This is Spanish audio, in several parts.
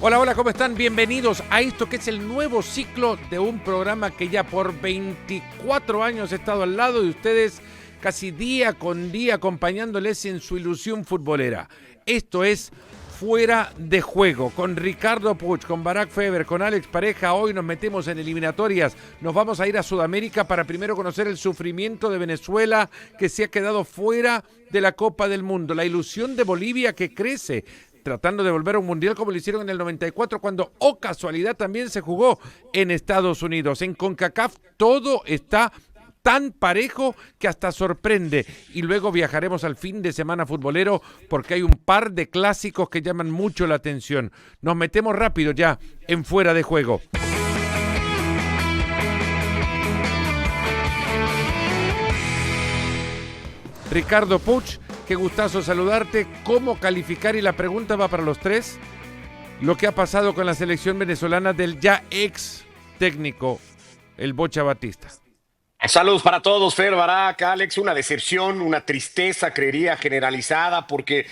Hola, hola, ¿cómo están? Bienvenidos a esto que es el nuevo ciclo de un programa que ya por 24 años he estado al lado de ustedes, casi día con día acompañándoles en su ilusión futbolera. Esto es Fuera de Juego, con Ricardo Puig, con Barak Feber, con Alex Pareja. Hoy nos metemos en eliminatorias, nos vamos a ir a Sudamérica para primero conocer el sufrimiento de Venezuela, que se ha quedado fuera de la Copa del Mundo, la ilusión de Bolivia que crece, tratando de volver a un mundial como lo hicieron en el 94, cuando, oh casualidad, también se jugó en Estados Unidos. En CONCACAF todo está tan parejo que hasta sorprende. Y luego viajaremos al fin de semana futbolero porque hay un par de clásicos que llaman mucho la atención. Nos metemos rápido ya en Fuera de Juego. Ricardo Puig, qué gustazo saludarte. ¿Cómo calificar? Y la pregunta va para los tres. Lo que ha pasado con la selección venezolana del ya ex técnico, el Bocha Batista. Saludos para todos, Fer, Barak, Alex. Una decepción, una tristeza, creería, generalizada, porque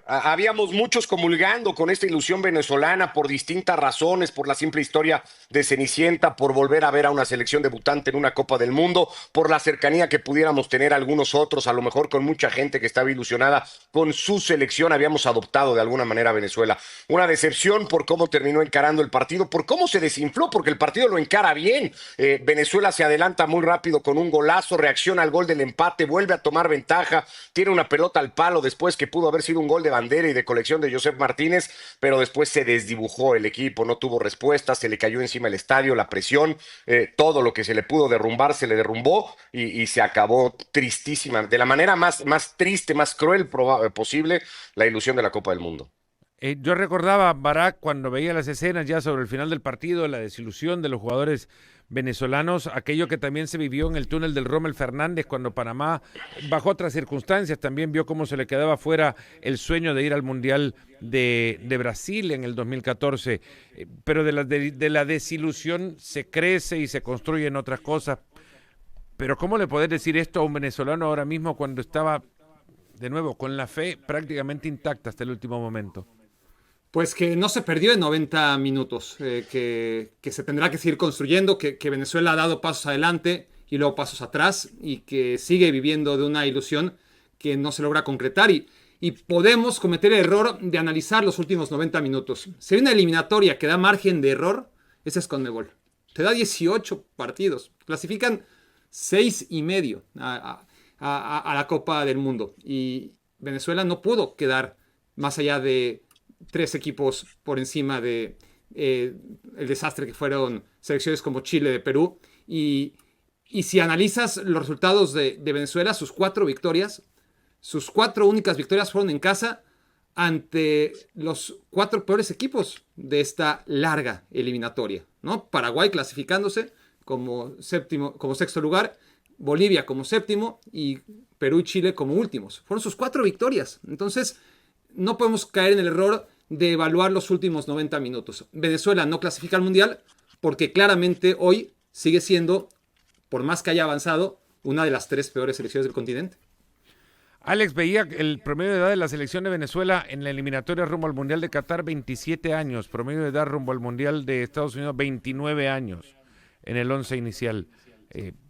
habíamos muchos comulgando con esta ilusión venezolana por distintas razones, por la simple historia de Cenicienta, por volver a ver a una selección debutante en una Copa del Mundo, por la cercanía que pudiéramos tener algunos otros, a lo mejor con mucha gente que estaba ilusionada con su selección. Habíamos adoptado de alguna manera a Venezuela. Una decepción por cómo terminó encarando el partido, por cómo se desinfló, porque el partido lo encara bien. Venezuela se adelanta muy rápido con un golazo, reacciona al gol del empate, vuelve a tomar ventaja, tiene una pelota al palo después que pudo haber sido un gol de bandera y de colección de Josep Martínez, pero después se desdibujó el equipo, no tuvo respuesta, se le cayó encima el estadio, la presión, todo lo que se le pudo derrumbar se le derrumbó y se acabó tristísima, de la manera más triste, más cruel posible, la ilusión de la Copa del Mundo. Yo recordaba, Barak, cuando veía las escenas ya sobre el final del partido, la desilusión de los jugadores venezolanos, aquello que también se vivió en el túnel del Rommel Fernández cuando Panamá, bajo otras circunstancias, también vio cómo se le quedaba fuera el sueño de ir al Mundial de Brasil en el 2014. Pero de la desilusión se crece y se construyen otras cosas. Pero ¿cómo le podés decir esto a un venezolano ahora mismo cuando estaba, de nuevo, con la fe prácticamente intacta hasta el último momento? Pues que no se perdió en 90 minutos, que se tendrá que seguir construyendo, que Venezuela ha dado pasos adelante y luego pasos atrás y que sigue viviendo de una ilusión que no se logra concretar y podemos cometer el error de analizar los últimos 90 minutos. Si hay una eliminatoria que da margen de error, esa es Conmebol. Te da 18 partidos, clasifican 6 y medio a la Copa del Mundo y Venezuela no pudo quedar más allá de 3 equipos por encima de el desastre que fueron selecciones como Chile, de Perú. Y si analizas los resultados de Venezuela, sus 4 victorias, sus 4 únicas victorias fueron en casa ante los 4 peores equipos de esta larga eliminatoria, ¿no? Paraguay clasificándose como sexto lugar, Bolivia como séptimo y Perú y Chile como últimos. Fueron sus 4 victorias. Entonces, no podemos caer en el error de evaluar los últimos 90 minutos. Venezuela no clasifica al Mundial porque claramente hoy sigue siendo, por más que haya avanzado, una de las 3 peores selecciones del continente. Alex, veía el promedio de edad de la selección de Venezuela en la eliminatoria rumbo al Mundial de Qatar, 27 años. Promedio de edad rumbo al Mundial de Estados Unidos, 29 años en el 11 inicial.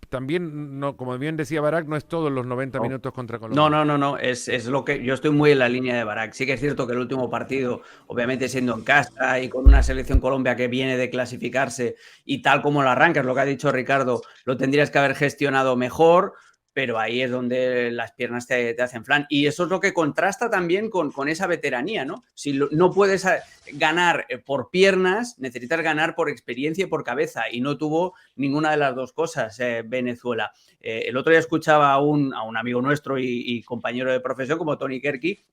También, no, como bien decía Barak, no es todos los 90 minutos contra Colombia. No. Es lo que yo estoy muy en la línea de Barak. Sí que es cierto que el último partido, obviamente siendo en casa y con una selección Colombia que viene de clasificarse y tal como lo arrancas, lo que ha dicho Ricardo, lo tendrías que haber gestionado mejor, pero ahí es donde las piernas te hacen flan. Y eso es lo que contrasta también con esa veteranía, ¿no? Si no puedes ganar por piernas, necesitas ganar por experiencia y por cabeza, y no tuvo ninguna de las dos cosas Venezuela. El otro día escuchaba a un amigo nuestro y compañero de profesión como Tony Kerky,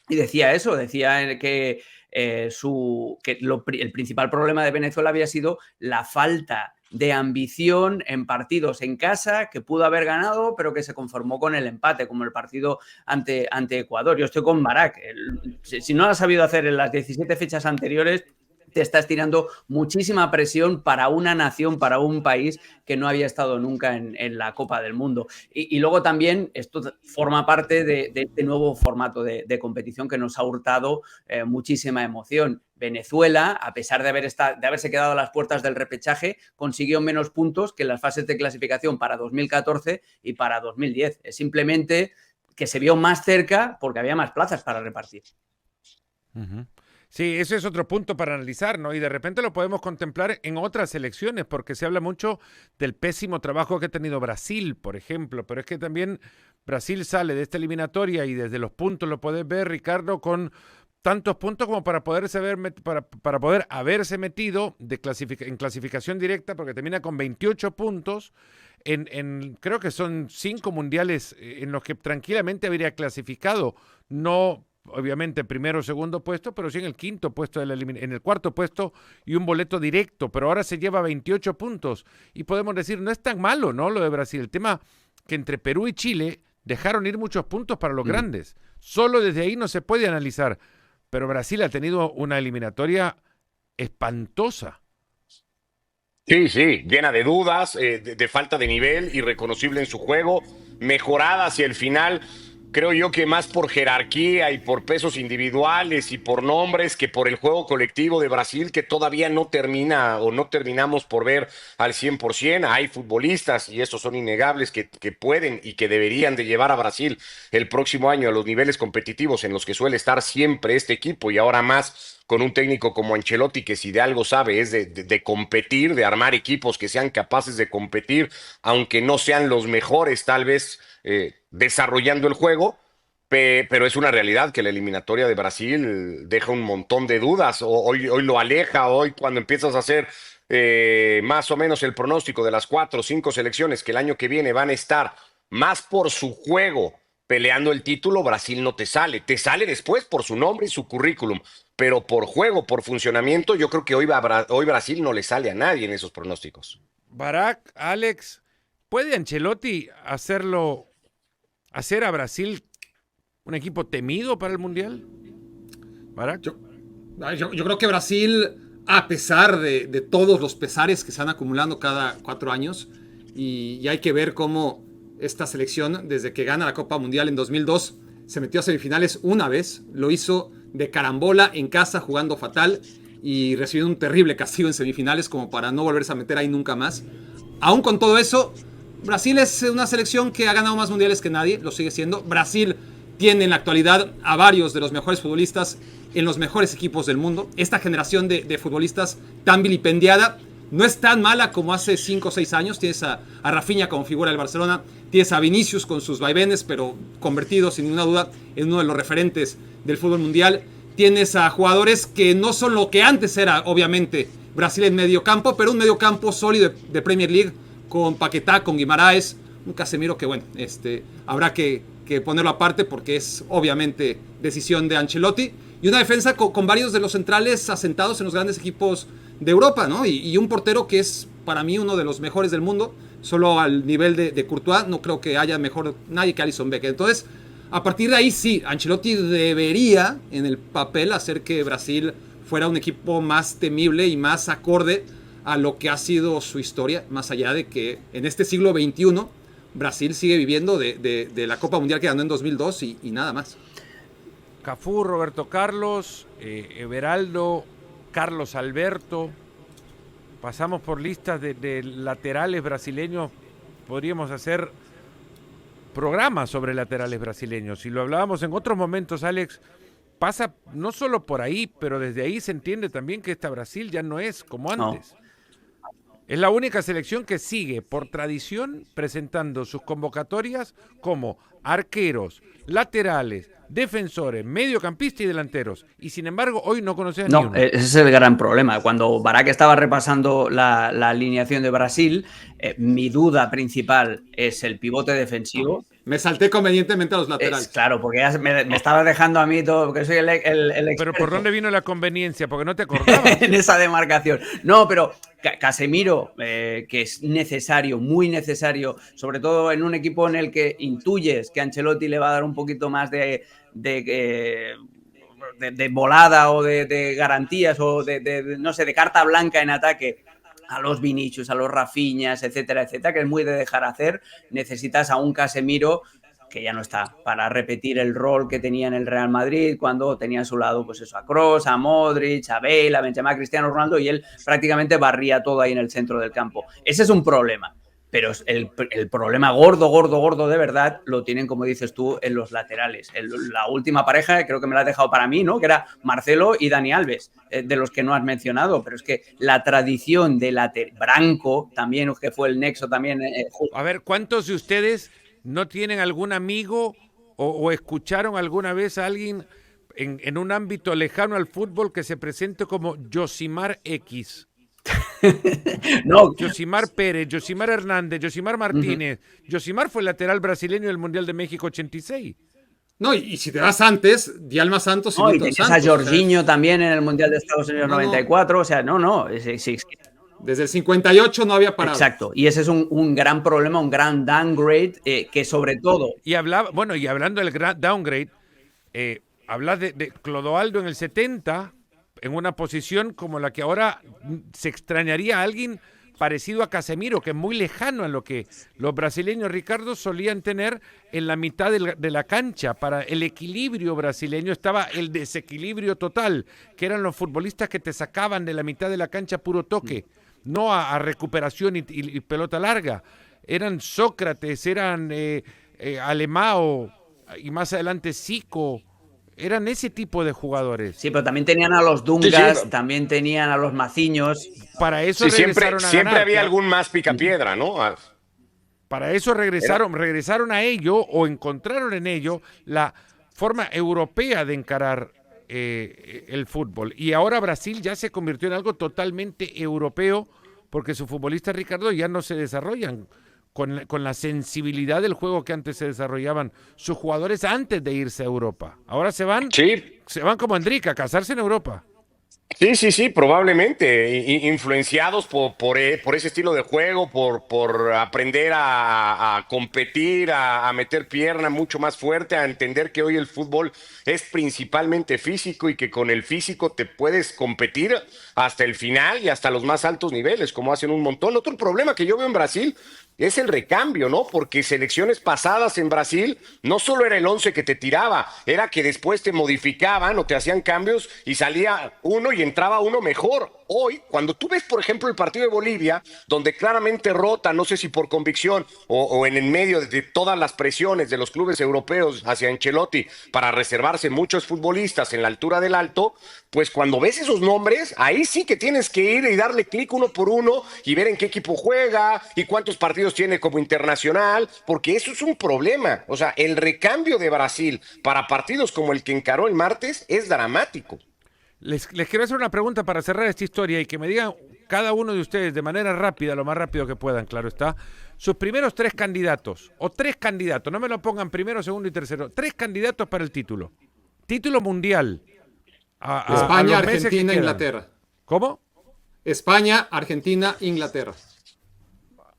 y decía eso, decía que el principal problema de Venezuela había sido la falta de ambición en partidos en casa que pudo haber ganado, pero que se conformó con el empate, como el partido ante Ecuador. Yo estoy con Barak. Si no lo ha sabido hacer en las 17 fechas anteriores, te estás tirando muchísima presión para una nación, para un país que no había estado nunca en la Copa del Mundo. Y luego también esto forma parte de este nuevo formato de competición que nos ha hurtado muchísima emoción. Venezuela, a pesar de haberse quedado a las puertas del repechaje, consiguió menos puntos que en las fases de clasificación para 2014 y para 2010. Es simplemente que se vio más cerca porque había más plazas para repartir. Uh-huh. Sí, ese es otro punto para analizar, ¿no? Y de repente lo podemos contemplar en otras selecciones, porque se habla mucho del pésimo trabajo que ha tenido Brasil, por ejemplo, pero es que también Brasil sale de esta eliminatoria y desde los puntos lo podés ver, Ricardo, con tantos puntos como para poder haberse metido en clasificación directa, porque termina con 28 puntos creo que son 5 mundiales en los que tranquilamente habría clasificado, no obviamente primero o segundo puesto, pero sí en el quinto puesto, en el cuarto puesto y un boleto directo, pero ahora se lleva 28 puntos y podemos decir, no es tan malo, ¿no? Lo de Brasil, el tema que entre Perú y Chile dejaron ir muchos puntos para los grandes, solo desde ahí no se puede analizar, pero Brasil ha tenido una eliminatoria espantosa. Sí, sí, llena de dudas, de falta de nivel, irreconocible en su juego, mejorada hacia el final. Creo yo que más por jerarquía y por pesos individuales y por nombres que por el juego colectivo de Brasil, que todavía no termina o no terminamos por ver al 100%. Hay futbolistas, y estos son innegables, que pueden y que deberían de llevar a Brasil el próximo año a los niveles competitivos en los que suele estar siempre este equipo, y ahora más con un técnico como Ancelotti, que si de algo sabe es de competir, de armar equipos que sean capaces de competir, aunque no sean los mejores tal vez desarrollando el juego, pero es una realidad que la eliminatoria de Brasil deja un montón de dudas. Hoy lo aleja, hoy cuando empiezas a hacer más o menos el pronóstico de las 4 o 5 selecciones que el año que viene van a estar más por su juego peleando el título, Brasil no te sale después por su nombre y su currículum, pero por juego, por funcionamiento, yo creo que hoy Brasil no le sale a nadie en esos pronósticos. Barak, Alex, ¿puede Ancelotti hacer a Brasil un equipo temido para el Mundial? Barak. Yo creo que Brasil, a pesar de todos los pesares que se van acumulando cada 4 años, y hay que ver cómo esta selección, desde que gana la Copa Mundial en 2002, se metió a semifinales una vez, lo hizo de carambola en casa, jugando fatal, y recibió un terrible castigo en semifinales como para no volverse a meter ahí nunca más. Aún con todo eso, Brasil es una selección que ha ganado más mundiales que nadie, lo sigue siendo. Brasil tiene en la actualidad a varios de los mejores futbolistas en los mejores equipos del mundo. Esta generación de futbolistas tan vilipendiada no es tan mala como hace 5 o 6 años. Tienes a Rafinha como figura del Barcelona, tienes a Vinicius con sus vaivenes, pero convertido sin ninguna duda en uno de los referentes del fútbol mundial. Tienes a jugadores que no son lo que antes era, obviamente, Brasil en medio campo, pero un medio campo sólido de Premier League, con Paquetá, con Guimaraes, un Casemiro que, bueno, habrá que ponerlo aparte porque es obviamente decisión de Ancelotti, y una defensa con varios de los centrales asentados en los grandes equipos de Europa, ¿no? Y un portero que es para mí uno de los mejores del mundo, solo al nivel de Courtois. No creo que haya mejor nadie que Alisson Becker. Entonces, a partir de ahí sí, Ancelotti debería en el papel hacer que Brasil fuera un equipo más temible y más acorde a lo que ha sido su historia, más allá de que en este siglo XXI Brasil sigue viviendo de la Copa Mundial que ganó en 2002 y nada más. Cafú, Roberto Carlos, Everaldo, Carlos Alberto. Pasamos por listas de laterales brasileños. Podríamos hacer programas sobre laterales brasileños. Y lo hablábamos en otros momentos, Alex. Pasa no solo por ahí, pero desde ahí se entiende también que esta Brasil ya no es como antes. No. Es la única selección que sigue, por tradición, presentando sus convocatorias como arqueros, laterales, defensores, mediocampistas y delanteros. Y sin embargo, hoy no conoces ni uno. Ese es el gran problema. Cuando Barak estaba repasando la alineación de Brasil, mi duda principal es el pivote defensivo. Me salté convenientemente a los laterales. Claro, porque ya me estabas dejando a mí todo, porque soy el experto. Pero ¿por dónde vino la conveniencia? Porque no te acordabas. En esa demarcación. No, pero Casemiro, que es necesario, muy necesario, sobre todo en un equipo en el que intuyes que Ancelotti le va a dar un poquito más de de volada o de garantías o no sé, de carta blanca en ataque a los Vinicius, a los Rafinhas, etcétera, etcétera, que es muy de dejar hacer. Necesitas a un Casemiro que ya no está para repetir el rol que tenía en el Real Madrid cuando tenía a su lado pues eso, a Kroos, a Modric, a Bale, a Benzema, a Cristiano Ronaldo, y él prácticamente barría todo ahí en el centro del campo. Ese es un problema, pero el problema gordo de verdad lo tienen, como dices tú, en los laterales. La última pareja, creo que me la has dejado para mí, ¿no? Que era Marcelo y Dani Alves, de los que no has mencionado, pero es que la tradición de Branco también, que fue el nexo también. A ver, ¿cuántos de ustedes no tienen algún amigo o escucharon alguna vez a alguien en un ámbito lejano al fútbol que se presente como Yosimar X? No. Yosimar Pérez, Yosimar Hernández, Yosimar Martínez. Yosimar fue el lateral brasileño del Mundial de México 86. No, y si te vas antes, Dialma Santos y No, y Milton tenías Santos. a Jorginho también en el Mundial de Estados Unidos 94. O sea, sí. Desde el 58 no había parado. Exacto, y ese es un gran problema, un gran downgrade, que sobre todo... Y hablando del gran downgrade, hablas de Clodoaldo en el 70, en una posición como la que ahora se extrañaría a alguien parecido a Casemiro, que es muy lejano a lo que los brasileños, Ricardo, solían tener en la mitad de la cancha. Para el equilibrio brasileño estaba el desequilibrio total, que eran los futbolistas que te sacaban de la mitad de la cancha puro toque, no a recuperación y pelota larga. Eran Sócrates, eran Alemão y más adelante Zico. Eran ese tipo de jugadores. Sí, pero también tenían a los Dungas, Sí. también tenían a los Maciños. Para eso regresaron a siempre ganar, había claro. algún más picapiedra, ¿no? Para eso regresaron a ello o encontraron en ello la forma europea de encarar el fútbol. Y ahora Brasil ya se convirtió en algo totalmente europeo porque sus futbolistas, Ricardo, ya no se desarrollan con la sensibilidad del juego que antes se desarrollaban sus jugadores antes de irse a Europa. Ahora se van como Endrick a casarse en Europa. Sí, probablemente influenciados por ese estilo de juego, por aprender a competir, a meter pierna mucho más fuerte, a entender que hoy el fútbol es principalmente físico y que con el físico te puedes competir hasta el final y hasta los más altos niveles, como hacen un montón. Otro problema que yo veo en Brasil es el recambio, ¿no? Porque selecciones pasadas en Brasil no solo era el 11 que te tiraba, era que después te modificaban o te hacían cambios y salía uno y entraba uno mejor. Hoy, cuando tú ves, por ejemplo, el partido de Bolivia, donde claramente rota, no sé si por convicción o en el medio de todas las presiones de los clubes europeos hacia Ancelotti para reservarse muchos futbolistas en la altura del alto, pues cuando ves esos nombres, ahí sí que tienes que ir y darle clic uno por uno y ver en qué equipo juega y cuántos partidos tiene como internacional, porque eso es un problema. O sea, el recambio de Brasil para partidos como el que encaró el martes es dramático. Les quiero hacer una pregunta para cerrar esta historia y que me digan cada uno de ustedes de manera rápida, lo más rápido que puedan, claro está, sus primeros 3 candidatos, o 3 candidatos, no me lo pongan primero, segundo y tercero, 3 candidatos para el título. Título mundial. España, Argentina, Inglaterra. ¿Cómo? España, Argentina, Inglaterra.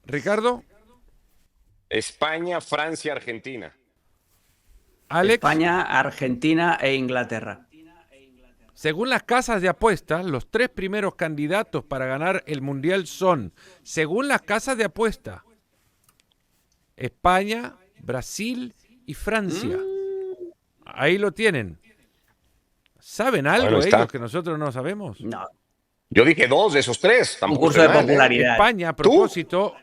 Ricardo. España, Francia, Argentina. Alex. España, Argentina e Inglaterra. Según las casas de apuestas, los 3 primeros candidatos para ganar el Mundial son, según las casas de apuestas, España, Brasil y Francia. Ahí lo tienen. ¿Saben algo ellos que nosotros no sabemos? No. Yo dije 2 de esos 3. Un curso de popularidad. España, a propósito,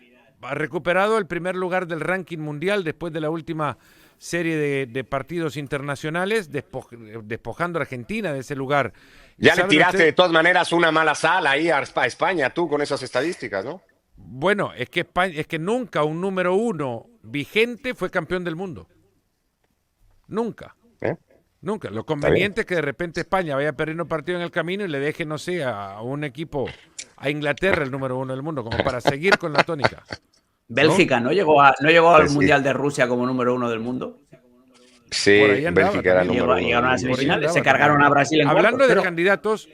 ha recuperado el primer lugar del ranking mundial después de la última serie de partidos internacionales, despojando a Argentina de ese lugar. Ya le tiraste de todas maneras una mala sal ahí a España, tú, con esas estadísticas, ¿no? Bueno, es que nunca un número 1 vigente fue campeón del mundo. Nunca. Nunca. Lo conveniente es que de repente España vaya perdiendo partido en el camino y le deje, no sé, a un equipo, a Inglaterra, el número 1 del mundo, como para seguir con la tónica. Bélgica, ¿no llegó al Mundial de Rusia como número 1 del mundo? Sí, Bélgica era número 1. Llegaron a las semifinales, se cargaron a Brasil en Hablando cuartos. de candidatos...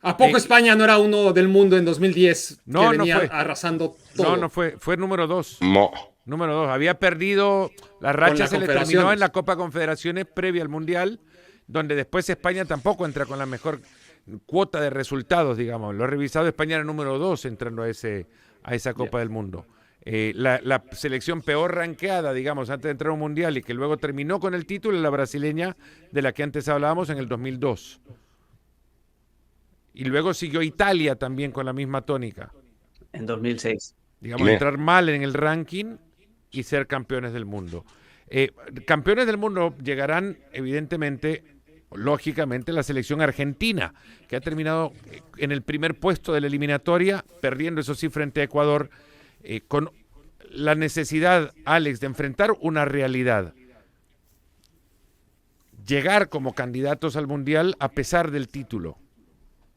¿A poco España no era 1 del mundo en 2010? No, que venía no fue. arrasando todo. No fue número 2. No. Número 2. Había perdido, la racha Con la se le terminó en la Copa Confederaciones previa al Mundial. donde después España tampoco entra con la mejor cuota de resultados, digamos. Lo he revisado, España era número 2 entrando a esa Copa del Mundo. La selección peor rankeada, digamos, antes de entrar a un mundial y que luego terminó con el título, la brasileña de la que antes hablábamos en el 2002. Y luego siguió Italia también con la misma tónica. En 2006. Digamos, entrar mal en el ranking y ser campeones del mundo. Campeones del mundo llegarán, evidentemente, lógicamente, la selección argentina, que ha terminado en el primer puesto de la eliminatoria, perdiendo, eso sí, frente a Ecuador, con la necesidad, Alex, de enfrentar una realidad. Llegar como candidatos al Mundial a pesar del título.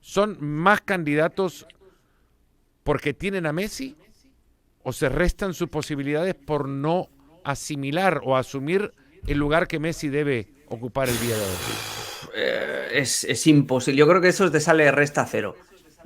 ¿Son más candidatos porque tienen a Messi o se restan sus posibilidades por no asimilar o asumir el lugar que Messi debe ocupar el día de hoy? Es imposible. Yo creo que eso te sale resta cero.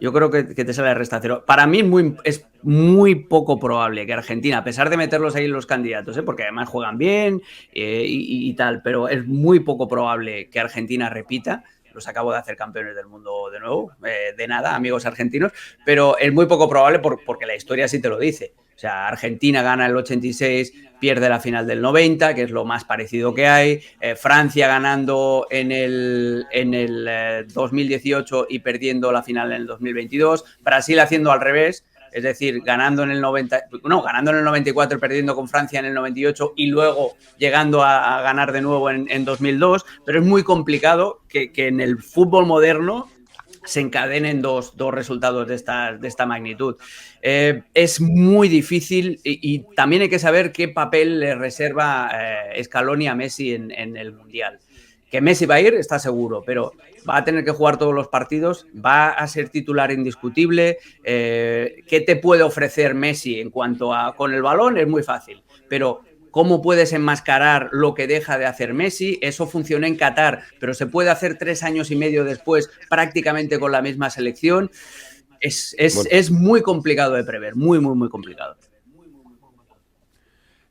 Yo creo que te sale resta cero. Para mí es muy poco probable que Argentina, a pesar de meterlos ahí en los candidatos, porque además juegan bien y tal, pero es muy poco probable que Argentina repita. Los acabo de hacer campeones del mundo de nuevo, de nada, amigos argentinos, pero es muy poco probable porque la historia sí te lo dice. O sea, Argentina gana el 86, pierde la final del 90, que es lo más parecido que hay. Francia ganando en el 2018 y perdiendo la final en el 2022. Brasil haciendo al revés. Es decir, ganando en el 94 y perdiendo con Francia en el 98 y luego llegando a ganar de nuevo en 2002. Pero es muy complicado que en el fútbol moderno se encadenen dos resultados de esta magnitud. Es muy difícil y también hay que saber qué papel le reserva Scaloni a Messi en el Mundial. Que Messi va a ir, está seguro, pero va a tener que jugar todos los partidos, va a ser titular indiscutible. ¿Qué te puede ofrecer Messi en cuanto a con el balón? Es muy fácil, pero ¿cómo puedes enmascarar lo que deja de hacer Messi? Eso funcionó en Qatar, pero se puede hacer 3 años y medio después prácticamente con la misma selección. Es muy complicado de prever, muy, muy, muy complicado.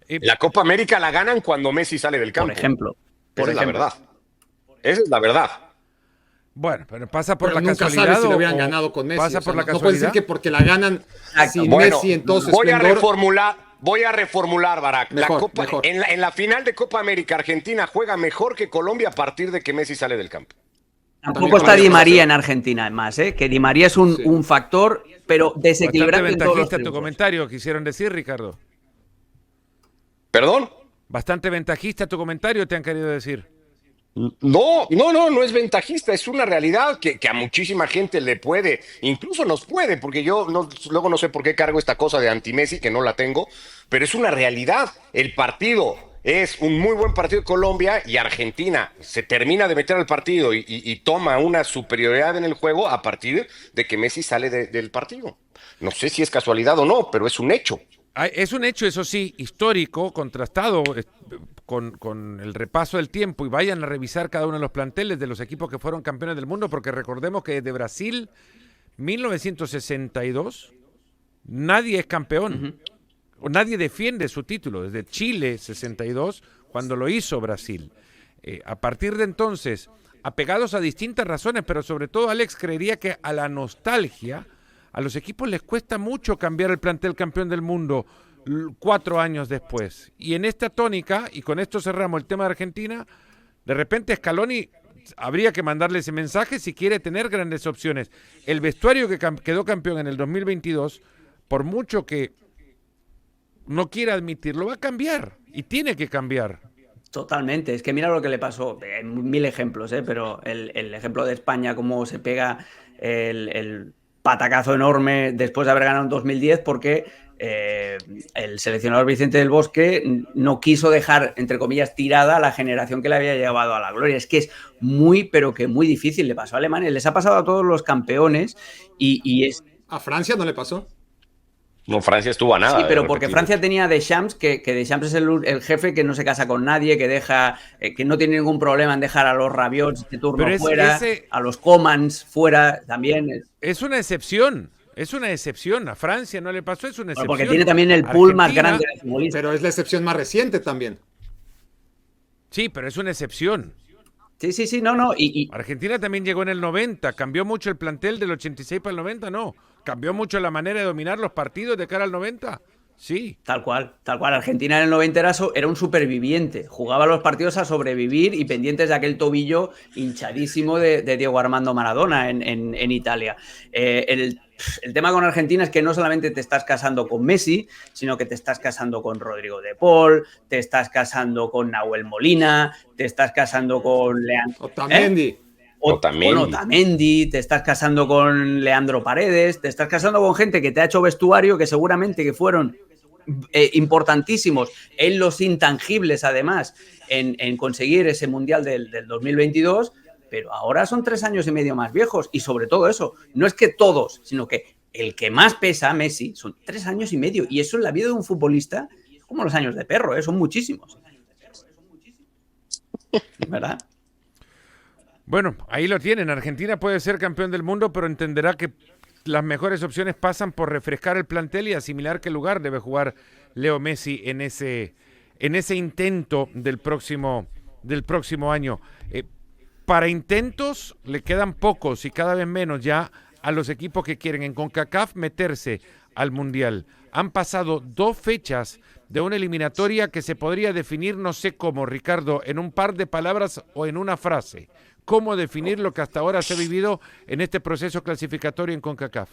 La Copa América la ganan cuando Messi sale del campo. Por ejemplo. Esa es la verdad. Esa es la verdad. Bueno, pero pasa por la nunca casualidad. Sabes si lo hubieran ganado con Messi. Pasa por la no casualidad. puedes decir que porque la ganan sin Messi en todo su Voy esplendor. a reformular, Barak. Mejor. En la final de Copa América, Argentina juega mejor que Colombia a partir de que Messi sale del campo. Tampoco está Di María en Argentina, además, que Di María es un factor, pero desequilibrante en todos los ventajista tu comentario, quisieron decir, Ricardo. ¿Perdón? Bastante ventajista tu comentario, te han querido decir. No es ventajista, es una realidad que a muchísima gente le puede, incluso nos puede, porque luego no sé por qué cargo esta cosa de anti-Messi, que no la tengo, pero es una realidad. El partido es un muy buen partido de Colombia y Argentina se termina de meter al partido y toma una superioridad en el juego a partir de que Messi sale del partido. No sé si es casualidad o no, pero es un hecho. Es un hecho, eso sí, histórico, contrastado con el repaso del tiempo, y vayan a revisar cada uno de los planteles de los equipos que fueron campeones del mundo, porque recordemos que desde Brasil 1962 nadie es campeón, o nadie defiende su título, desde Chile 62, cuando lo hizo Brasil. A partir de entonces, apegados a distintas razones, pero sobre todo, Alex, creería que a la nostalgia, a los equipos les cuesta mucho cambiar el plantel campeón del mundo 4 años después. Y en esta tónica, y con esto cerramos el tema de Argentina, de repente Scaloni habría que mandarle ese mensaje si quiere tener grandes opciones. El vestuario que quedó campeón en el 2022, por mucho que no quiera admitirlo, va a cambiar y tiene que cambiar. Totalmente, es que mira lo que le pasó, 1000 ejemplos, pero el ejemplo de España, cómo se pega el patacazo enorme después de haber ganado en 2010 porque el seleccionador Vicente del Bosque no quiso dejar, entre comillas, tirada a la generación que le había llevado a la gloria. Es que es muy, pero que muy difícil. Le pasó a Alemania, les ha pasado a todos los campeones y es... ¿A Francia no le pasó? No, Francia estuvo a nada. Sí, pero porque Francia tenía Deschamps, que Deschamps es el jefe que no se casa con nadie, que deja, que no tiene ningún problema en dejar a los Rabiot de turno fuera, a los Comans fuera también. Es una excepción. Es una excepción. A Francia no le pasó, es una excepción. Porque tiene también el pool más grande de futbolistas. Pero es la excepción más reciente también. Sí, pero es una excepción. Sí, no. Argentina también llegó en el 90, cambió mucho el plantel del 86 para el 90, no. Cambió mucho la manera de dominar los partidos de cara al 90. Sí. Tal cual. Argentina en el 90 era un superviviente. Jugaba los partidos a sobrevivir y pendientes de aquel tobillo hinchadísimo de Diego Armando Maradona en Italia. El tema con Argentina es que no solamente te estás casando con Messi, sino que te estás casando con Rodrigo de Paul, te estás casando con Nahuel Molina, te estás casando con Leandro Otamendi. Otamendi, te estás casando con Leandro Paredes, te estás casando con gente que te ha hecho vestuario, que seguramente que fueron importantísimos en los intangibles, además, en conseguir ese Mundial del 2022, pero ahora son 3 años y medio más viejos. Y sobre todo eso, no es que todos, sino que el que más pesa, Messi, son 3 años y medio. Y eso en la vida de un futbolista es como los años de perro, son muchísimos. ¿Verdad? Bueno, ahí lo tienen. Argentina puede ser campeón del mundo, pero entenderá que las mejores opciones pasan por refrescar el plantel y asimilar qué lugar debe jugar Leo Messi en ese intento del próximo año. Para intentos le quedan pocos y cada vez menos ya a los equipos que quieren en CONCACAF meterse al Mundial. Han pasado 2 fechas de una eliminatoria que se podría definir, no sé cómo, Ricardo, en un par de palabras o en una frase. ¿Cómo definir lo que hasta ahora se ha vivido en este proceso clasificatorio en CONCACAF?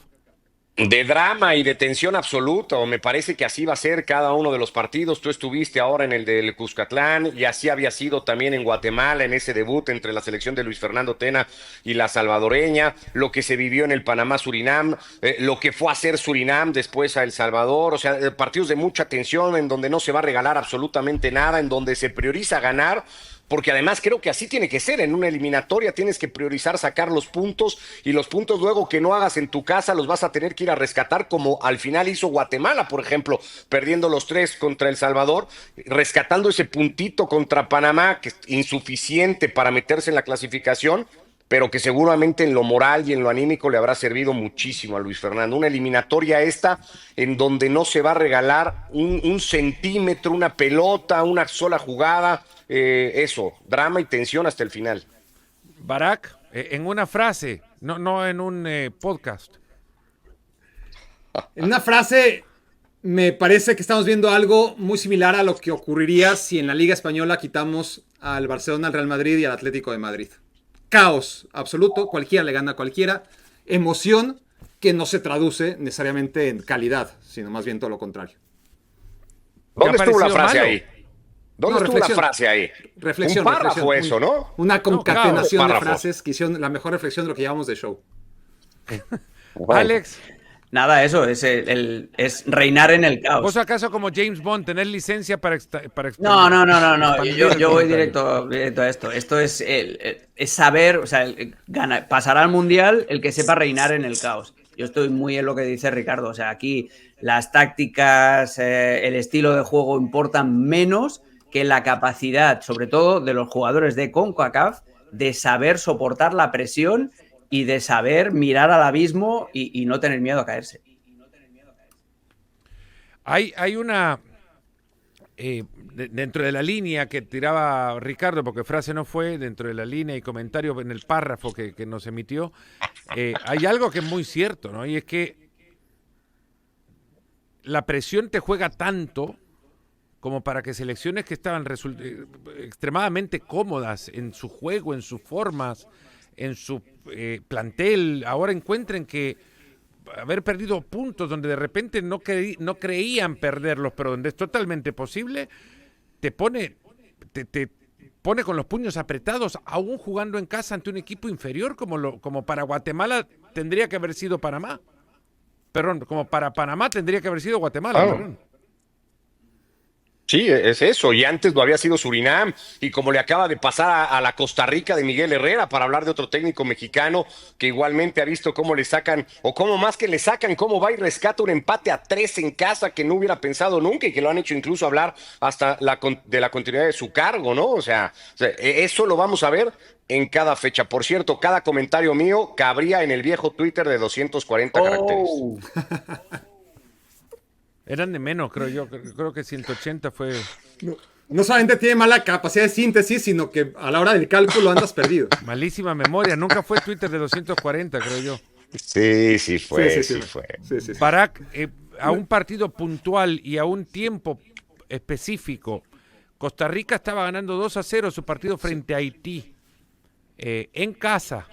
De drama y de tensión absoluta, o me parece que así va a ser cada uno de los partidos. Tú estuviste ahora en el del Cuscatlán y así había sido también en Guatemala, en ese debut entre la selección de Luis Fernando Tena y la salvadoreña, lo que se vivió en el Panamá-Surinam, lo que fue a hacer Surinam después a El Salvador, o sea, partidos de mucha tensión en donde no se va a regalar absolutamente nada, en donde se prioriza ganar. Porque además creo que así tiene que ser, en una eliminatoria tienes que priorizar sacar los puntos y los puntos luego que no hagas en tu casa los vas a tener que ir a rescatar como al final hizo Guatemala, por ejemplo, perdiendo los 3 contra El Salvador, rescatando ese puntito contra Panamá que es insuficiente para meterse en la clasificación, pero que seguramente en lo moral y en lo anímico le habrá servido muchísimo a Luis Fernando. Una eliminatoria esta en donde no se va a regalar un centímetro, una pelota, una sola jugada. Eso, drama y tensión hasta el final. Barak, en una frase, no en un podcast. En una frase, me parece que estamos viendo algo muy similar a lo que ocurriría si en la Liga Española quitamos al Barcelona, al Real Madrid y al Atlético de Madrid. Caos absoluto, cualquiera le gana a cualquiera. Emoción que no se traduce necesariamente en calidad, sino más bien todo lo contrario. ¿Dónde estuvo la frase malo? ahí? ¿Dónde estuvo la frase ahí? Reflexión. Un párrafo eso, ¿no? Una concatenación de párrafo. frases que hicieron la mejor reflexión de lo que llamamos de show. Alex, Nada, eso es reinar en el caos. ¿vos acaso como James Bond tenés licencia para No. Yo voy directo a esto. Esto es saber, o sea, pasará al Mundial el que sepa reinar en el caos. Yo estoy muy en lo que dice Ricardo. O sea, aquí las tácticas, el estilo de juego importan menos que la capacidad, sobre todo de los jugadores de CONCACAF, de saber soportar la presión y de saber mirar al abismo y no tener miedo a caerse. Hay una dentro de la línea que tiraba Ricardo, porque frase no fue, dentro de la línea y comentario en el párrafo que nos emitió, hay algo que es muy cierto, ¿no? Y es que la presión te juega tanto como para que selecciones que estaban extremadamente cómodas en su juego, en sus formas, en su plantel, ahora encuentren que haber perdido puntos donde de repente no creían perderlos, pero donde es totalmente posible, te pone con los puños apretados, aún jugando en casa ante un equipo inferior como para Guatemala tendría que haber sido Panamá. Perdón, como para Panamá tendría que haber sido Guatemala. Perdón. Sí, es eso, y antes lo había sido Surinam, y como le acaba de pasar a la Costa Rica de Miguel Herrera, para hablar de otro técnico mexicano que igualmente ha visto cómo le sacan, o cómo más que le sacan, cómo va y rescata un empate a 3 en casa que no hubiera pensado nunca y que lo han hecho incluso hablar hasta de la continuidad de su cargo, ¿no? O sea, eso lo vamos a ver en cada fecha. Por cierto, cada comentario mío cabría en el viejo Twitter de 240 caracteres. Eran de menos, creo yo. Creo que 180 fue... No solamente tiene mala capacidad de síntesis, sino que a la hora del cálculo andas perdido. Malísima memoria. Nunca fue Twitter de 240, creo yo. Sí fue. Sí. Barak, a un partido puntual y a un tiempo específico, Costa Rica estaba ganando 2-0 su partido frente a Haití, en casa,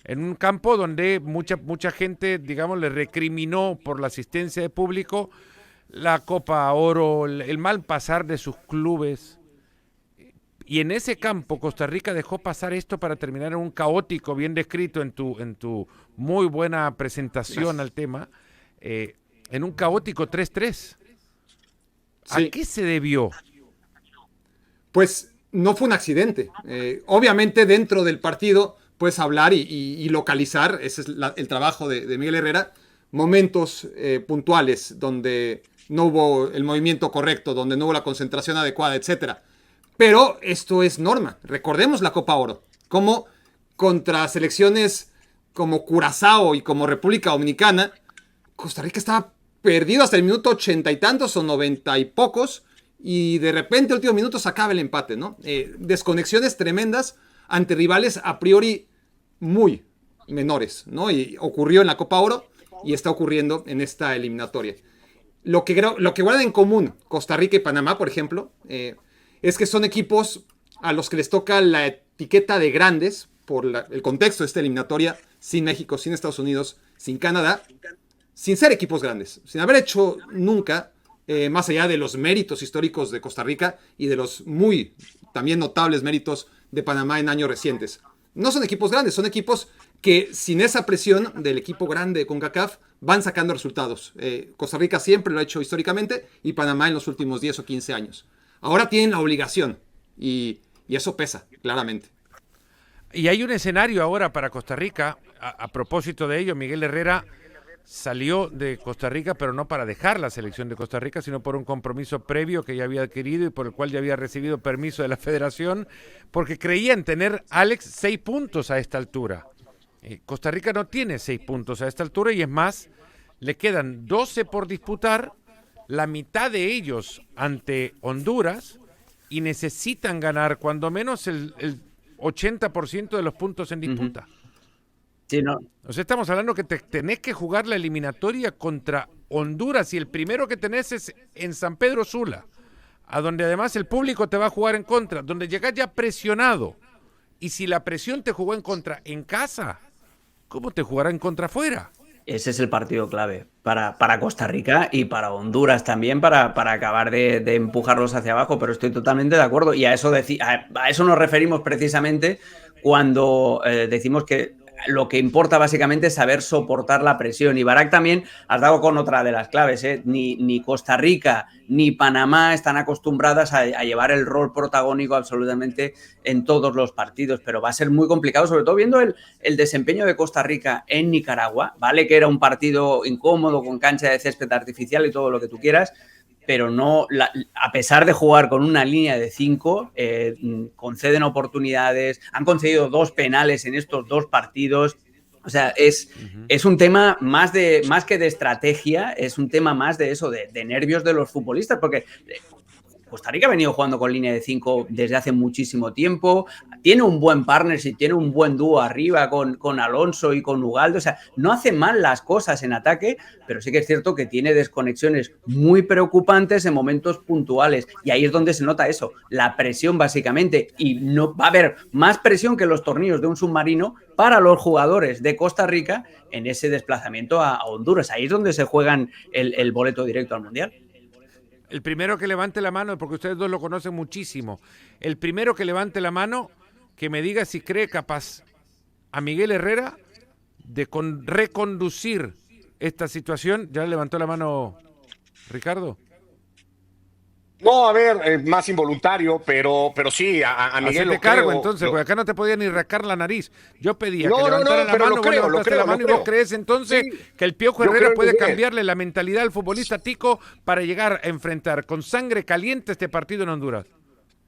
en un campo donde mucha gente, digamos, le recriminó por la asistencia de público, la Copa Oro, el mal pasar de sus clubes. Y en ese campo Costa Rica dejó pasar esto para terminar en un caótico, bien descrito en tu muy buena presentación al tema, en un caótico 3-3. ¿A qué se debió? Pues no fue un accidente. Obviamente dentro del partido puedes hablar y localizar, ese es el trabajo de Miguel Herrera, momentos puntuales donde no hubo el movimiento correcto, donde no hubo la concentración adecuada, etcétera. Pero esto es norma. Recordemos la Copa Oro, como contra selecciones como Curazao y como República Dominicana, Costa Rica estaba perdido hasta el minuto 80 y tantos o 90 y pocos, y de repente, el último minuto, se acaba el empate, ¿no? Desconexiones tremendas ante rivales a priori muy menores, ¿no? Y ocurrió en la Copa Oro y está ocurriendo en esta eliminatoria. Lo que guardan en común Costa Rica y Panamá, por ejemplo, es que son equipos a los que les toca la etiqueta de grandes por el contexto de esta eliminatoria, sin México, sin Estados Unidos, sin Canadá, sin ser equipos grandes, sin haber hecho nunca, más allá de los méritos históricos de Costa Rica y de los muy también notables méritos de Panamá en años recientes. No son equipos grandes, son equipos que sin esa presión del equipo grande de CONCACAF van sacando resultados. Costa Rica siempre lo ha hecho históricamente y Panamá en los últimos 10 o 15 años. Ahora tienen la obligación y eso pesa, claramente. Y hay un escenario ahora para Costa Rica. A propósito de ello, Miguel Herrera salió de Costa Rica, pero no para dejar la selección de Costa Rica, sino por un compromiso previo que ya había adquirido y por el cual ya había recibido permiso de la federación, porque creía en tener, Alex, 6 puntos a esta altura. Costa Rica no tiene 6 puntos a esta altura y es más, le quedan 12 por disputar, la mitad de ellos ante Honduras, y necesitan ganar cuando menos el 80% de los puntos en disputa. Sí, no. O sea, estamos hablando que tenés que jugar la eliminatoria contra Honduras y el primero que tenés es en San Pedro Sula, a donde además el público te va a jugar en contra, donde llegás ya presionado. Y si la presión te jugó en contra en casa, ¿cómo te jugará en contra afuera? Ese es el partido clave para Costa Rica y para Honduras también, para acabar de empujarlos hacia abajo, pero estoy totalmente de acuerdo. Y a eso nos referimos precisamente cuando decimos que lo que importa básicamente es saber soportar la presión. Y Barak también has dado con otra de las claves, ¿eh? Ni Costa Rica ni Panamá están acostumbradas a llevar el rol protagónico absolutamente en todos los partidos, pero va a ser muy complicado, sobre todo viendo el desempeño de Costa Rica en Nicaragua. Vale que era un partido incómodo con cancha de césped artificial y todo lo que tú quieras, pero no, a pesar de jugar con una línea de 5, conceden oportunidades, han concedido 2 penales en estos 2 partidos. O sea, es un tema más que de estrategia, es un tema más de eso, de nervios de los futbolistas, porque Costa Rica ha venido jugando con línea de 5 desde hace muchísimo tiempo, tiene un buen partnership, tiene un buen dúo arriba con Alonso y con Ugalde, o sea, no hace mal las cosas en ataque, pero sí que es cierto que tiene desconexiones muy preocupantes en momentos puntuales, y ahí es donde se nota eso, la presión básicamente, y no va a haber más presión que los tornillos de un submarino para los jugadores de Costa Rica en ese desplazamiento a Honduras. Ahí es donde se juegan el boleto directo al Mundial. El primero que levante la mano, porque ustedes dos lo conocen muchísimo, el primero que levante la mano, que me diga si cree capaz a Miguel Herrera de reconducir esta situación. ¿Ya levantó la mano Ricardo? No, a ver, más involuntario, pero sí, a Miguel lo cargo, creo. entonces, porque acá no te podía ni rascar la nariz. Yo pedía No, que levantara la pero mano, lo vos creo, levantaste la mano y vos crees entonces que el Piojo Herrera puede cambiarle la mentalidad al futbolista tico para llegar a enfrentar con sangre caliente este partido en Honduras.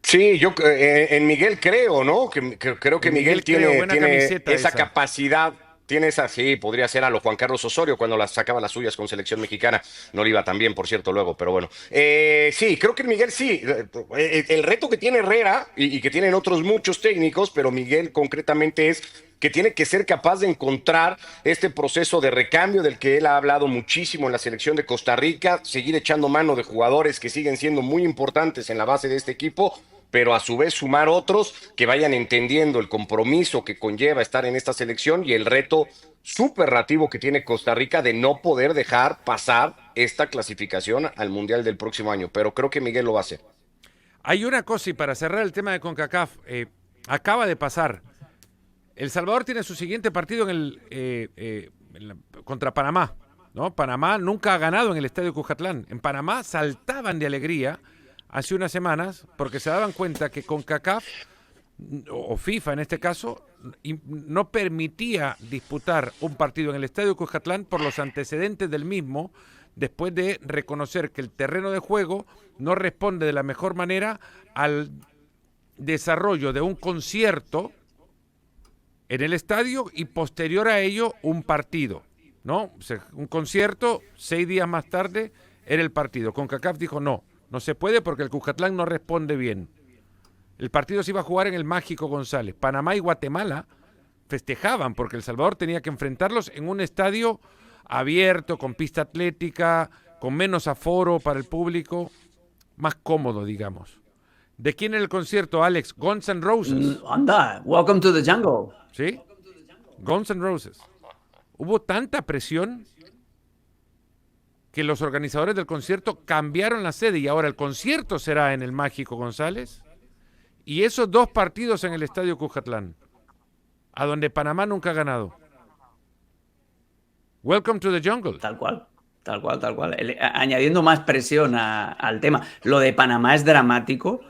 Sí, yo en Miguel creo, ¿no? Creo que Miguel tiene esa capacidad Tiene esa, sí, podría ser a lo Juan Carlos Osorio cuando las sacaba las suyas con selección mexicana. No le iba tan bien, por cierto, luego, pero bueno. Sí, creo que Miguel sí. El reto que tiene Herrera y que tienen otros muchos técnicos, pero Miguel concretamente es que tiene que ser capaz de encontrar este proceso de recambio del que él ha hablado muchísimo en la selección de Costa Rica, seguir echando mano de jugadores que siguen siendo muy importantes en la base de este equipo, pero a su vez sumar otros que vayan entendiendo el compromiso que conlleva estar en esta selección y el reto superlativo que tiene Costa Rica de no poder dejar pasar esta clasificación al Mundial del próximo año. Pero creo que Miguel lo va a hacer. Hay una cosa, y para cerrar el tema de CONCACAF, acaba de pasar. El Salvador tiene su siguiente partido contra Panamá, ¿no? Panamá nunca ha ganado en el Estadio Cuscatlán. En Panamá saltaban de alegría hace unas semanas porque se daban cuenta que CONCACAF, o FIFA en este caso, no permitía disputar un partido en el Estadio Cuscatlán por los antecedentes del mismo, después de reconocer que el terreno de juego no responde de la mejor manera al desarrollo de un concierto en el estadio y posterior a ello un partido, ¿no? O sea, un concierto, 6 días más tarde era el partido. CONCACAF dijo no se puede porque el Cuscatlán no responde bien. El partido se iba a jugar en el Mágico González. Panamá y Guatemala festejaban porque El Salvador tenía que enfrentarlos en un estadio abierto, con pista atlética, con menos aforo para el público, más cómodo, digamos. ¿De quién era el concierto, Alex? Guns N' Roses. Anda, welcome to the jungle. ¿Sí? Guns N' Roses. Hubo tanta presión que los organizadores del concierto cambiaron la sede y ahora el concierto será en el Mágico González y esos 2 partidos en el Estadio Cuscatlán, a donde Panamá nunca ha ganado. Welcome to the jungle. Tal cual. Añadiendo más presión al tema. Lo de Panamá es dramático.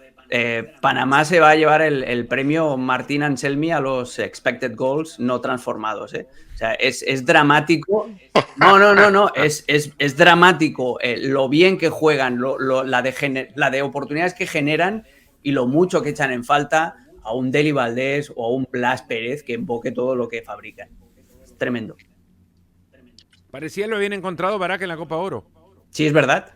Panamá se va a llevar el premio Martín Anselmi a los expected goals no transformados. O sea, es dramático. No. Es dramático lo bien que juegan, la de oportunidades que generan y lo mucho que echan en falta a un Deli Valdés o a un Blas Pérez que emboque todo lo que fabrican. Es tremendo. Parecía lo habían encontrado Barak en la Copa Oro. Sí, es verdad.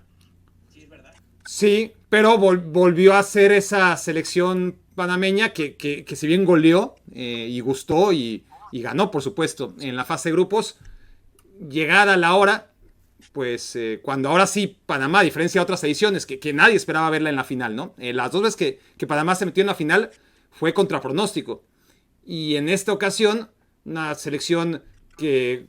Sí, pero volvió a ser esa selección panameña que si bien goleó y gustó y ganó, por supuesto, en la fase de grupos, llegada la hora, pues cuando ahora sí Panamá, a diferencia de otras ediciones, que nadie esperaba verla en la final, ¿no? Las 2 veces que Panamá se metió en la final fue contra pronóstico. Y en esta ocasión, una selección que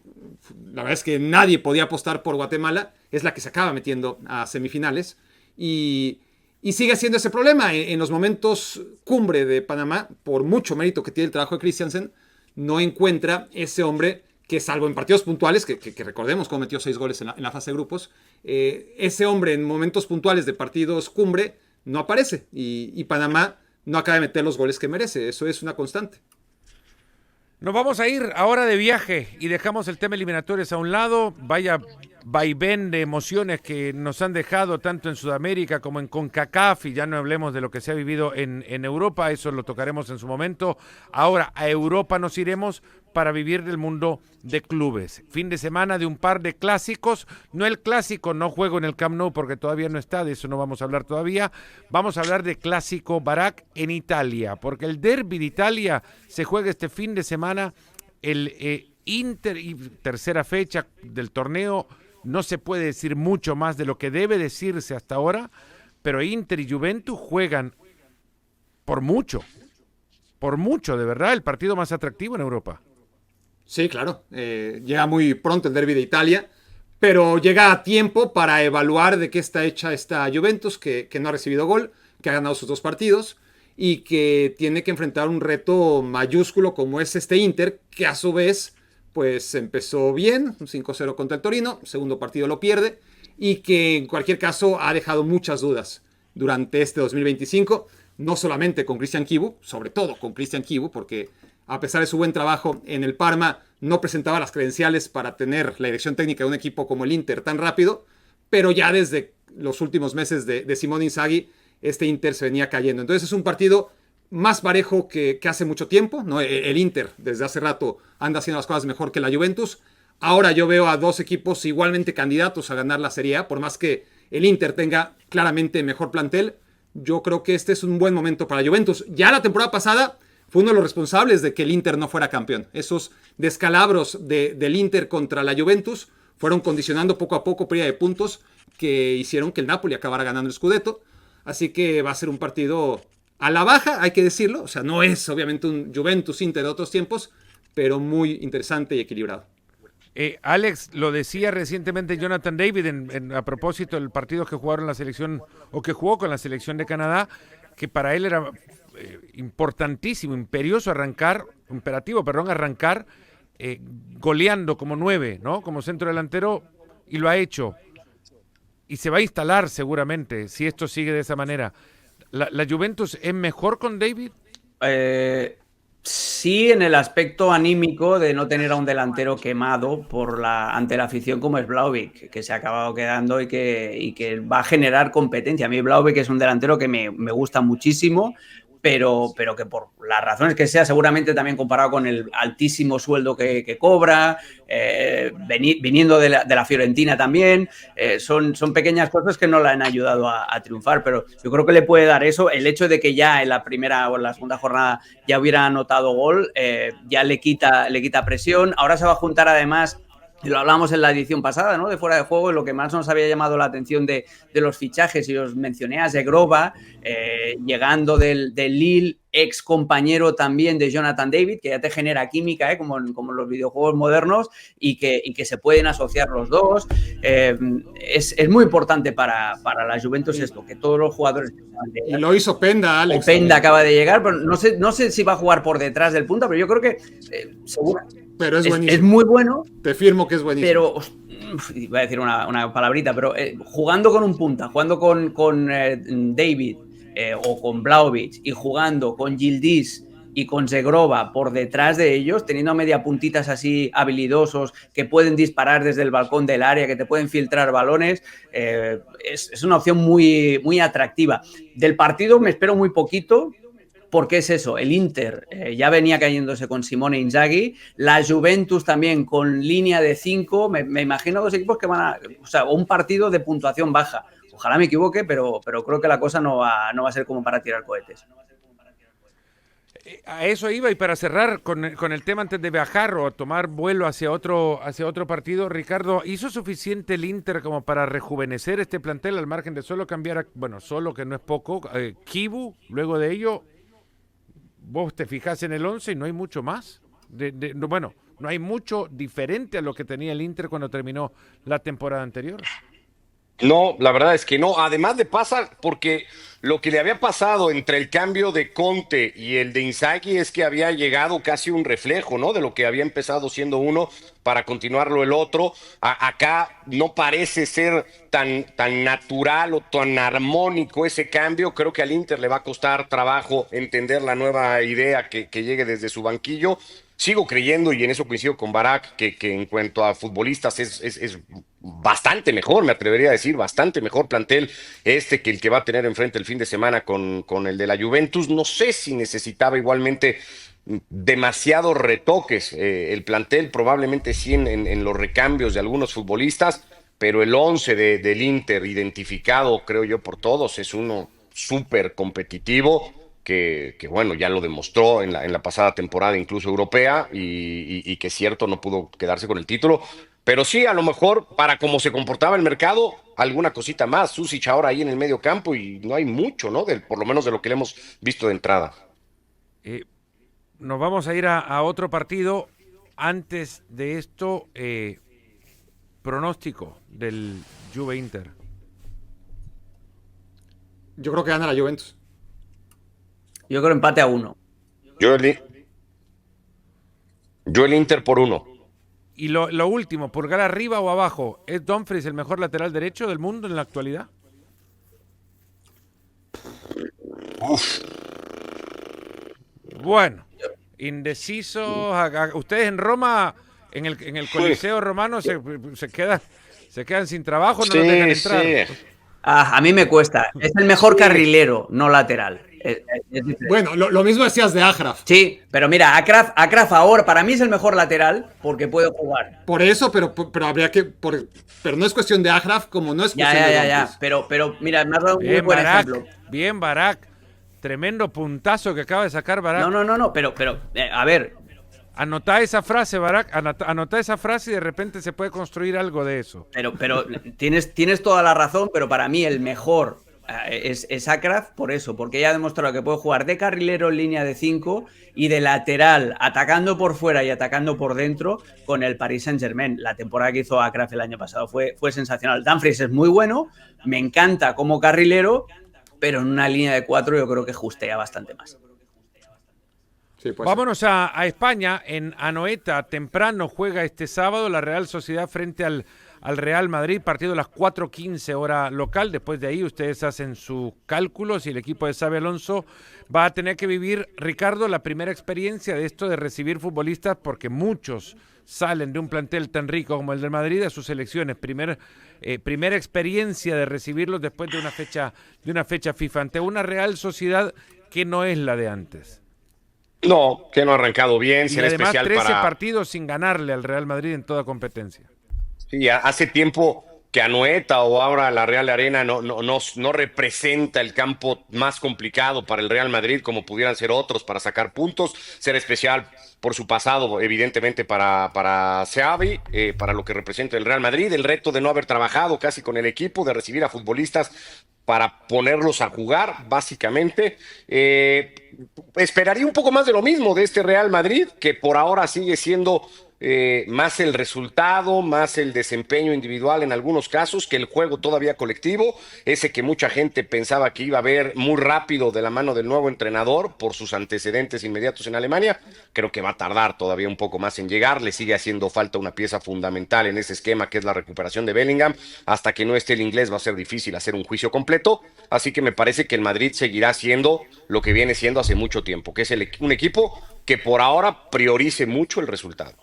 la verdad es que nadie podía apostar por Guatemala, es la que se acaba metiendo a semifinales. Y sigue siendo ese problema. En los momentos cumbre de Panamá, por mucho mérito que tiene el trabajo de Christiansen, no encuentra ese hombre que, salvo en partidos puntuales, que recordemos cómo metió 6 goles en la fase de grupos, ese hombre en momentos puntuales de partidos cumbre no aparece. Y Panamá no acaba de meter los goles que merece. Eso es una constante. Nos vamos a ir ahora de viaje y dejamos el tema eliminatorios a un lado. Vaya vaivén de emociones que nos han dejado tanto en Sudamérica como en CONCACAF, y ya no hablemos de lo que se ha vivido en Europa, eso lo tocaremos en su momento. Ahora a Europa nos iremos para vivir del mundo de clubes. Fin de semana de un par de clásicos, no el clásico, no juego en el Camp Nou porque todavía no está, de eso no vamos a hablar todavía. Vamos a hablar de clásico Barak en Italia, porque el derbi de Italia se juega este fin de semana, el Inter, y tercera fecha del torneo. No se puede decir mucho más de lo que debe decirse hasta ahora, pero Inter y Juventus juegan por mucho, de verdad, el partido más atractivo en Europa. Sí, claro. Llega muy pronto el derbi de Italia, pero llega a tiempo para evaluar de qué está hecha esta Juventus, que no ha recibido gol, que ha ganado sus 2 partidos y que tiene que enfrentar un reto mayúsculo como es este Inter, que a su vez pues empezó bien, un 5-0 contra el Torino, segundo partido lo pierde, y que en cualquier caso ha dejado muchas dudas durante este 2025, no solamente con Christian Chivu, sobre todo con Christian Chivu, porque a pesar de su buen trabajo en el Parma, no presentaba las credenciales para tener la dirección técnica de un equipo como el Inter tan rápido, pero ya desde los últimos meses de Simone Inzaghi, este Inter se venía cayendo. Entonces es un partido más parejo que hace mucho tiempo, ¿no? El Inter desde hace rato anda haciendo las cosas mejor que la Juventus. Ahora yo veo a dos equipos igualmente candidatos a ganar la Serie A, por más que el Inter tenga claramente mejor plantel. Yo creo que este es un buen momento para la Juventus. Ya la temporada pasada fue uno de los responsables de que el Inter no fuera campeón. Esos descalabros del Inter contra la Juventus fueron condicionando poco a poco pérdida de puntos que hicieron que el Napoli acabara ganando el Scudetto. Así que va a ser un partido a la baja, hay que decirlo. O sea, no es obviamente un Juventus-Inter de otros tiempos, pero muy interesante y equilibrado. Alex, lo decía recientemente Jonathan David a propósito del partido que jugaron la selección, o que jugó con la selección de Canadá, que para él era importantísimo, imperativo, arrancar goleando como 9, ¿no? Como centro delantero, y lo ha hecho. Y se va a instalar seguramente, si esto sigue de esa manera. ¿La Juventus es mejor con David? Sí, en el aspecto anímico de no tener a un delantero quemado ante la afición como es Vlahovic, que se ha acabado quedando y que va a generar competencia. A mí Vlahovic es un delantero que me gusta muchísimo, pero que por las razones que sea, seguramente también comparado con el altísimo sueldo que cobra, viniendo de la Fiorentina también, son pequeñas cosas que no le han ayudado a triunfar, pero yo creo que le puede dar eso, el hecho de que ya en la primera o en la segunda jornada ya hubiera anotado gol, ya le quita presión. Ahora se va a juntar además, y lo hablamos en la edición pasada, ¿no? De Fuera de Juego, y lo que más nos había llamado la atención de los fichajes, y os mencioné a Zegrova, llegando del Lille, ex compañero también de Jonathan David, que ya te genera química, como en los videojuegos modernos, y que se pueden asociar los dos. Es muy importante para la Juventus esto, que todos los jugadores... Y lo hizo Openda, Alex. Openda acaba de llegar, pero no sé si va a jugar por detrás del punta, pero yo creo que seguro... Pero es buenísimo. Es muy bueno. Te firmo que es buenísimo. Pero, voy a decir una palabrita, pero jugando con un punta, jugando con David o con Vlahovic, y jugando con Yildiz y con Zegrova por detrás de ellos, teniendo media puntitas así habilidosos que pueden disparar desde el balcón del área, que te pueden filtrar balones, es una opción muy, muy atractiva. Del partido me espero muy poquito, porque es eso, el Inter ya venía cayéndose con Simone Inzaghi, la Juventus también con línea de 5, me imagino dos equipos que un partido de puntuación baja. Ojalá me equivoque, pero creo que la cosa no va a ser como para tirar cohetes. A eso iba, y para cerrar con el tema antes de viajar o tomar vuelo hacia otro partido, Ricardo, ¿hizo suficiente el Inter como para rejuvenecer este plantel al margen de solo cambiar, solo que no es poco, Kibu, luego de ello? Vos te fijás en el 11 y no hay mucho más. No hay mucho diferente a lo que tenía el Inter cuando terminó la temporada anterior. No, la verdad es que no. Además de pasa, porque lo que le había pasado entre el cambio de Conte y el de Inzaghi es que había llegado casi un reflejo, ¿no? De lo que había empezado siendo uno para continuarlo el otro. Acá no parece ser tan natural o tan armónico ese cambio. Creo que al Inter le va a costar trabajo entender la nueva idea que llegue desde su banquillo. Sigo creyendo, y en eso coincido con Barak, que en cuanto a futbolistas es bastante mejor, me atrevería a decir, bastante mejor plantel que el que va a tener enfrente el fin de semana con el de la Juventus. No sé si necesitaba igualmente demasiados retoques el plantel, probablemente sí en los recambios de algunos futbolistas, pero el 11 del Inter, identificado creo yo por todos, es uno súper competitivo. Que bueno, ya lo demostró en la pasada temporada, incluso europea, y que es cierto, no pudo quedarse con el título, pero sí, a lo mejor, para cómo se comportaba el mercado, alguna cosita más. Susic ahora ahí en el medio campo, y no hay mucho, ¿no? Por lo menos de lo que le hemos visto de entrada. Nos vamos a ir a otro partido. Antes de esto, pronóstico del Juve Inter. Yo creo que gana la Juventus. Yo creo empate a 1. Yo el Inter por 1. Y lo último, ¿pulgar arriba o abajo? ¿Es Dumfries el mejor lateral derecho del mundo en la actualidad? Uf. Bueno, indeciso. Ustedes en Roma, en el Coliseo romano, se quedan sin trabajo, no los dejan entrar. Sí. A mí me cuesta. Es el mejor carrilero, no lateral. Es diferente. Bueno, lo mismo decías de Achraf. Sí, pero mira, Achraf ahora para mí es el mejor lateral porque puede jugar. Por eso, pero habría que... pero no es cuestión de Achraf como no es cuestión de Dumfries. Pero mira, me has dado un muy Bien, buen Barak. ejemplo. Bien, Barak. Tremendo puntazo que acaba de sacar Barak. No, pero a ver, Anotá esa frase, Barak. Anotá esa frase y de repente se puede construir algo de eso. pero tienes toda la razón, pero para mí el mejor es Achraf por eso, porque ya ha demostrado que puede jugar de carrilero en línea de 5 y de lateral, atacando por fuera y atacando por dentro con el Paris Saint-Germain. La temporada que hizo Achraf el año pasado fue sensacional. Dumfries es muy bueno, me encanta como carrilero, pero en una línea de 4 yo creo que justea bastante más. Sí, pues. Vámonos a España. En Anoeta, temprano juega este sábado la Real Sociedad frente al Real Madrid, partido a las 4:15 hora local. Después de ahí ustedes hacen sus cálculos y el equipo de Xabi Alonso va a tener que vivir, Ricardo, la primera experiencia de esto de recibir futbolistas, porque muchos salen de un plantel tan rico como el del Madrid a sus selecciones. Primera experiencia de recibirlos después de una fecha FIFA ante una Real Sociedad que no es la de antes. No, que no ha arrancado bien, Y será además especial 13 para... partidos sin ganarle al Real Madrid en toda competencia. Sí, hace tiempo que Anoeta o ahora la Real Arena no representa el campo más complicado para el Real Madrid como pudieran ser otros para sacar puntos. Será especial por su pasado, evidentemente, para Xavi, para lo que representa el Real Madrid, el reto de no haber trabajado casi con el equipo, de recibir a futbolistas para ponerlos a jugar, básicamente. Esperaría un poco más de lo mismo de este Real Madrid, que por ahora sigue siendo más el resultado, más el desempeño individual en algunos casos, que el juego todavía colectivo, ese que mucha gente pensaba que iba a ver muy rápido de la mano del nuevo entrenador por sus antecedentes inmediatos en Alemania. Creo que va a tardar todavía un poco más en llegar, le sigue haciendo falta una pieza fundamental en ese esquema que es la recuperación de Bellingham. Hasta que no esté el inglés va a ser difícil hacer un juicio completo, así que me parece que el Madrid seguirá siendo lo que viene siendo hace mucho tiempo, que es un equipo que por ahora priorice mucho el resultado.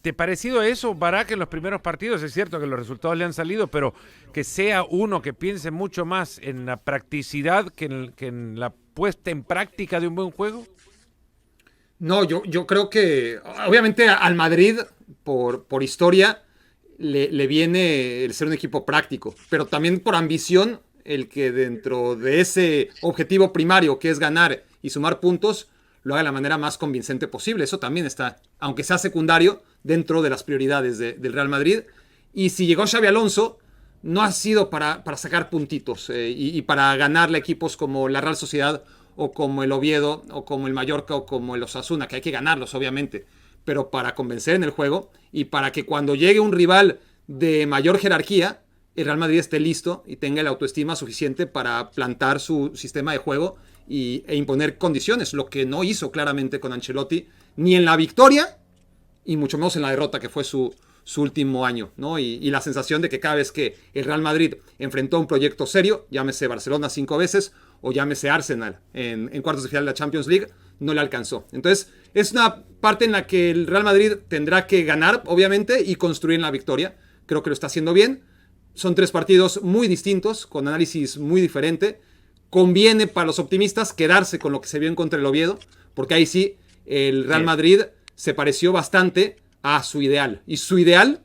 ¿Te ha parecido eso, Barak, en los primeros partidos? Es cierto que los resultados le han salido, pero que sea uno que piense mucho más en la practicidad que en la puesta en práctica de un buen juego. No, yo creo que obviamente al Madrid, por historia, le viene el ser un equipo práctico, pero también por ambición, el que dentro de ese objetivo primario que es ganar y sumar puntos, lo haga de la manera más convincente posible. Eso también está, aunque sea secundario, dentro de las prioridades del Real Madrid. Y si llegó Xabi Alonso, no ha sido para sacar puntitos y para ganarle a equipos como la Real Sociedad o como el Oviedo o como el Mallorca o como el Osasuna, que hay que ganarlos obviamente, pero para convencer en el juego y para que cuando llegue un rival de mayor jerarquía, el Real Madrid esté listo y tenga la autoestima suficiente para plantar su sistema de juego e imponer condiciones, lo que no hizo claramente con Ancelotti, ni en la victoria y mucho menos en la derrota, que fue su último año, ¿no? Y la sensación de que cada vez que el Real Madrid enfrentó un proyecto serio, llámese Barcelona 5 veces o llámese Arsenal en cuartos de final de la Champions League, no le alcanzó. Entonces es una parte en la que el Real Madrid tendrá que ganar, obviamente, y construir en la victoria. Creo que lo está haciendo bien. Son 3 partidos muy distintos, con análisis muy diferente. Conviene para los optimistas quedarse con lo que se vio en contra el Oviedo, porque ahí sí el Real Madrid se pareció bastante a su ideal. Y su ideal,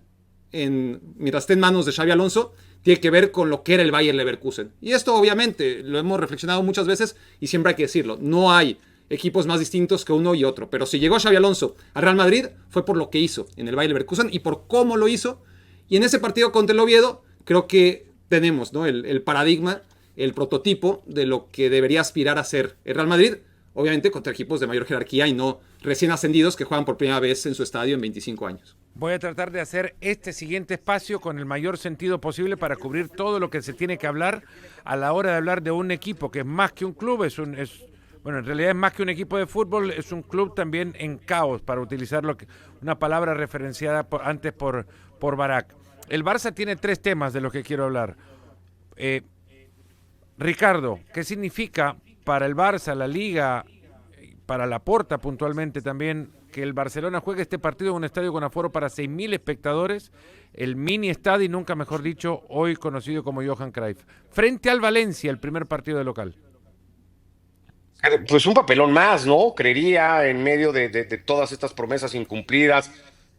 mientras esté en manos de Xabi Alonso, tiene que ver con lo que era el Bayer Leverkusen. Y esto obviamente lo hemos reflexionado muchas veces y siempre hay que decirlo. No hay equipos más distintos que uno y otro. Pero si llegó Xabi Alonso al Real Madrid fue por lo que hizo en el Bayer Leverkusen y por cómo lo hizo. Y en ese partido contra el Oviedo creo que tenemos, ¿no?, el paradigma, el prototipo de lo que debería aspirar a ser el Real Madrid, obviamente contra equipos de mayor jerarquía y no recién ascendidos que juegan por primera vez en su estadio en 25 años. Voy a tratar de hacer este siguiente espacio con el mayor sentido posible para cubrir todo lo que se tiene que hablar a la hora de hablar de un equipo que es más que un club, bueno, en realidad es más que un equipo de fútbol, es un club también en caos, para utilizar una palabra referenciada antes por Barak. El Barça tiene 3 temas de los que quiero hablar. Ricardo, ¿qué significa para el Barça, la Liga, para Laporta puntualmente también, que el Barcelona juegue este partido en un estadio con aforo para 6.000 espectadores, el mini estadio, y nunca mejor dicho, hoy conocido como Johan Cruyff, frente al Valencia, el primer partido de local? Pues un papelón más, ¿no? Creería, en medio de todas estas promesas incumplidas,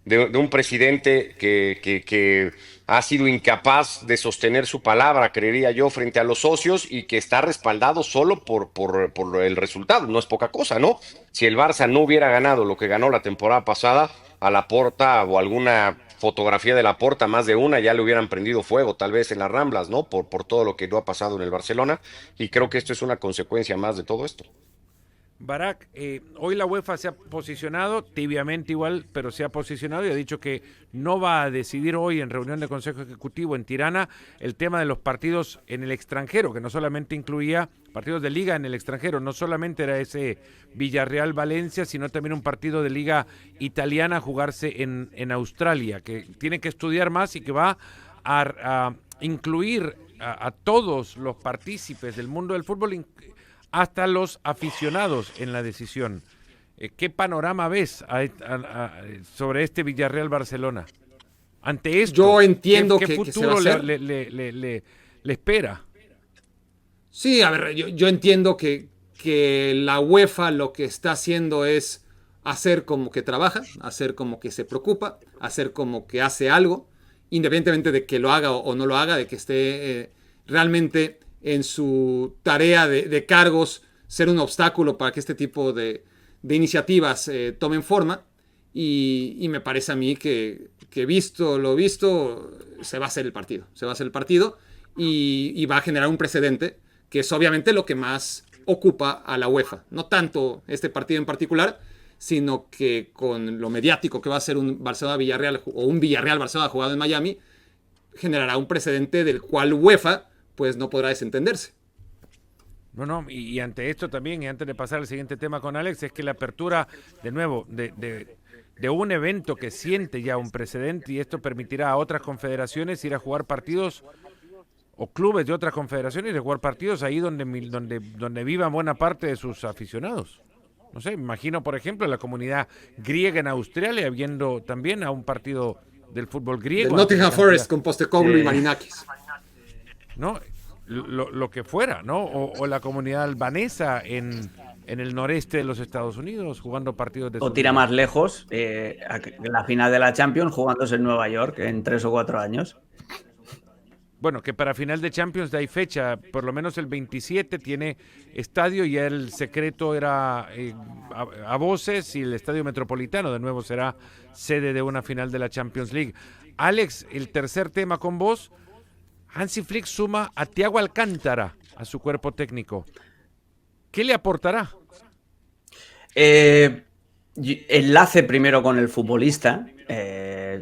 de un presidente que ha sido incapaz de sostener su palabra, creería yo, frente a los socios, y que está respaldado solo por el resultado. No es poca cosa, ¿no? Si el Barça no hubiera ganado lo que ganó la temporada pasada, a Laporta o alguna fotografía de Laporta, más de una, ya le hubieran prendido fuego, tal vez en las Ramblas, ¿no? Por todo lo que no ha pasado en el Barcelona, y creo que esto es una consecuencia más de todo esto. Barak, hoy la UEFA se ha posicionado, tibiamente igual, pero se ha posicionado y ha dicho que no va a decidir hoy en reunión de Consejo Ejecutivo en Tirana el tema de los partidos en el extranjero, que no solamente incluía partidos de liga en el extranjero, no solamente era ese Villarreal-Valencia, sino también un partido de liga italiana a jugarse en Australia, que tiene que estudiar más y que va a incluir a todos los partícipes del mundo del fútbol, hasta los aficionados en la decisión. ¿Qué panorama ves sobre este Villarreal-Barcelona? Ante esto, yo entiendo ¿qué que futuro se va a hacer? le espera? Sí, a ver, yo entiendo que la UEFA lo que está haciendo es hacer como que trabaja, hacer como que se preocupa, hacer como que hace algo, independientemente de que lo haga o no lo haga, de que esté realmente en su tarea de cargos ser un obstáculo para que este tipo de iniciativas tomen forma. Y me parece a mí que visto lo visto, se va a hacer el partido. Se va a hacer el partido y va a generar un precedente, que es obviamente lo que más ocupa a la UEFA. No tanto este partido en particular, sino que con lo mediático que va a ser un Barcelona-Villarreal o un Villarreal-Barcelona jugado en Miami, generará un precedente del cual UEFA pues no podrá desentenderse. No, y ante esto también, y antes de pasar al siguiente tema con Alex, es que la apertura, de nuevo, de un evento que siente ya un precedente, y esto permitirá a otras confederaciones ir a jugar partidos, o clubes de otras confederaciones, ir a jugar partidos ahí donde vivan buena parte de sus aficionados. No sé, me imagino, por ejemplo, la comunidad griega en Australia, viendo también a un partido del fútbol griego. Del Nottingham Forest con Postecoglou y Marinakis. ¿No? Lo que fuera, ¿no? O la comunidad albanesa en el noreste de los Estados Unidos jugando partidos de... O tira más lejos, la final de la Champions jugándose en Nueva York en 3 o 4 años. Bueno, que para final de Champions hay fecha, por lo menos el 27 tiene estadio, y el secreto era a voces, y el Estadio Metropolitano de nuevo será sede de una final de la Champions League. Alex, el tercer tema con vos. Hansi Flick suma a Thiago Alcántara a su cuerpo técnico. ¿Qué le aportará? Enlace primero con el futbolista,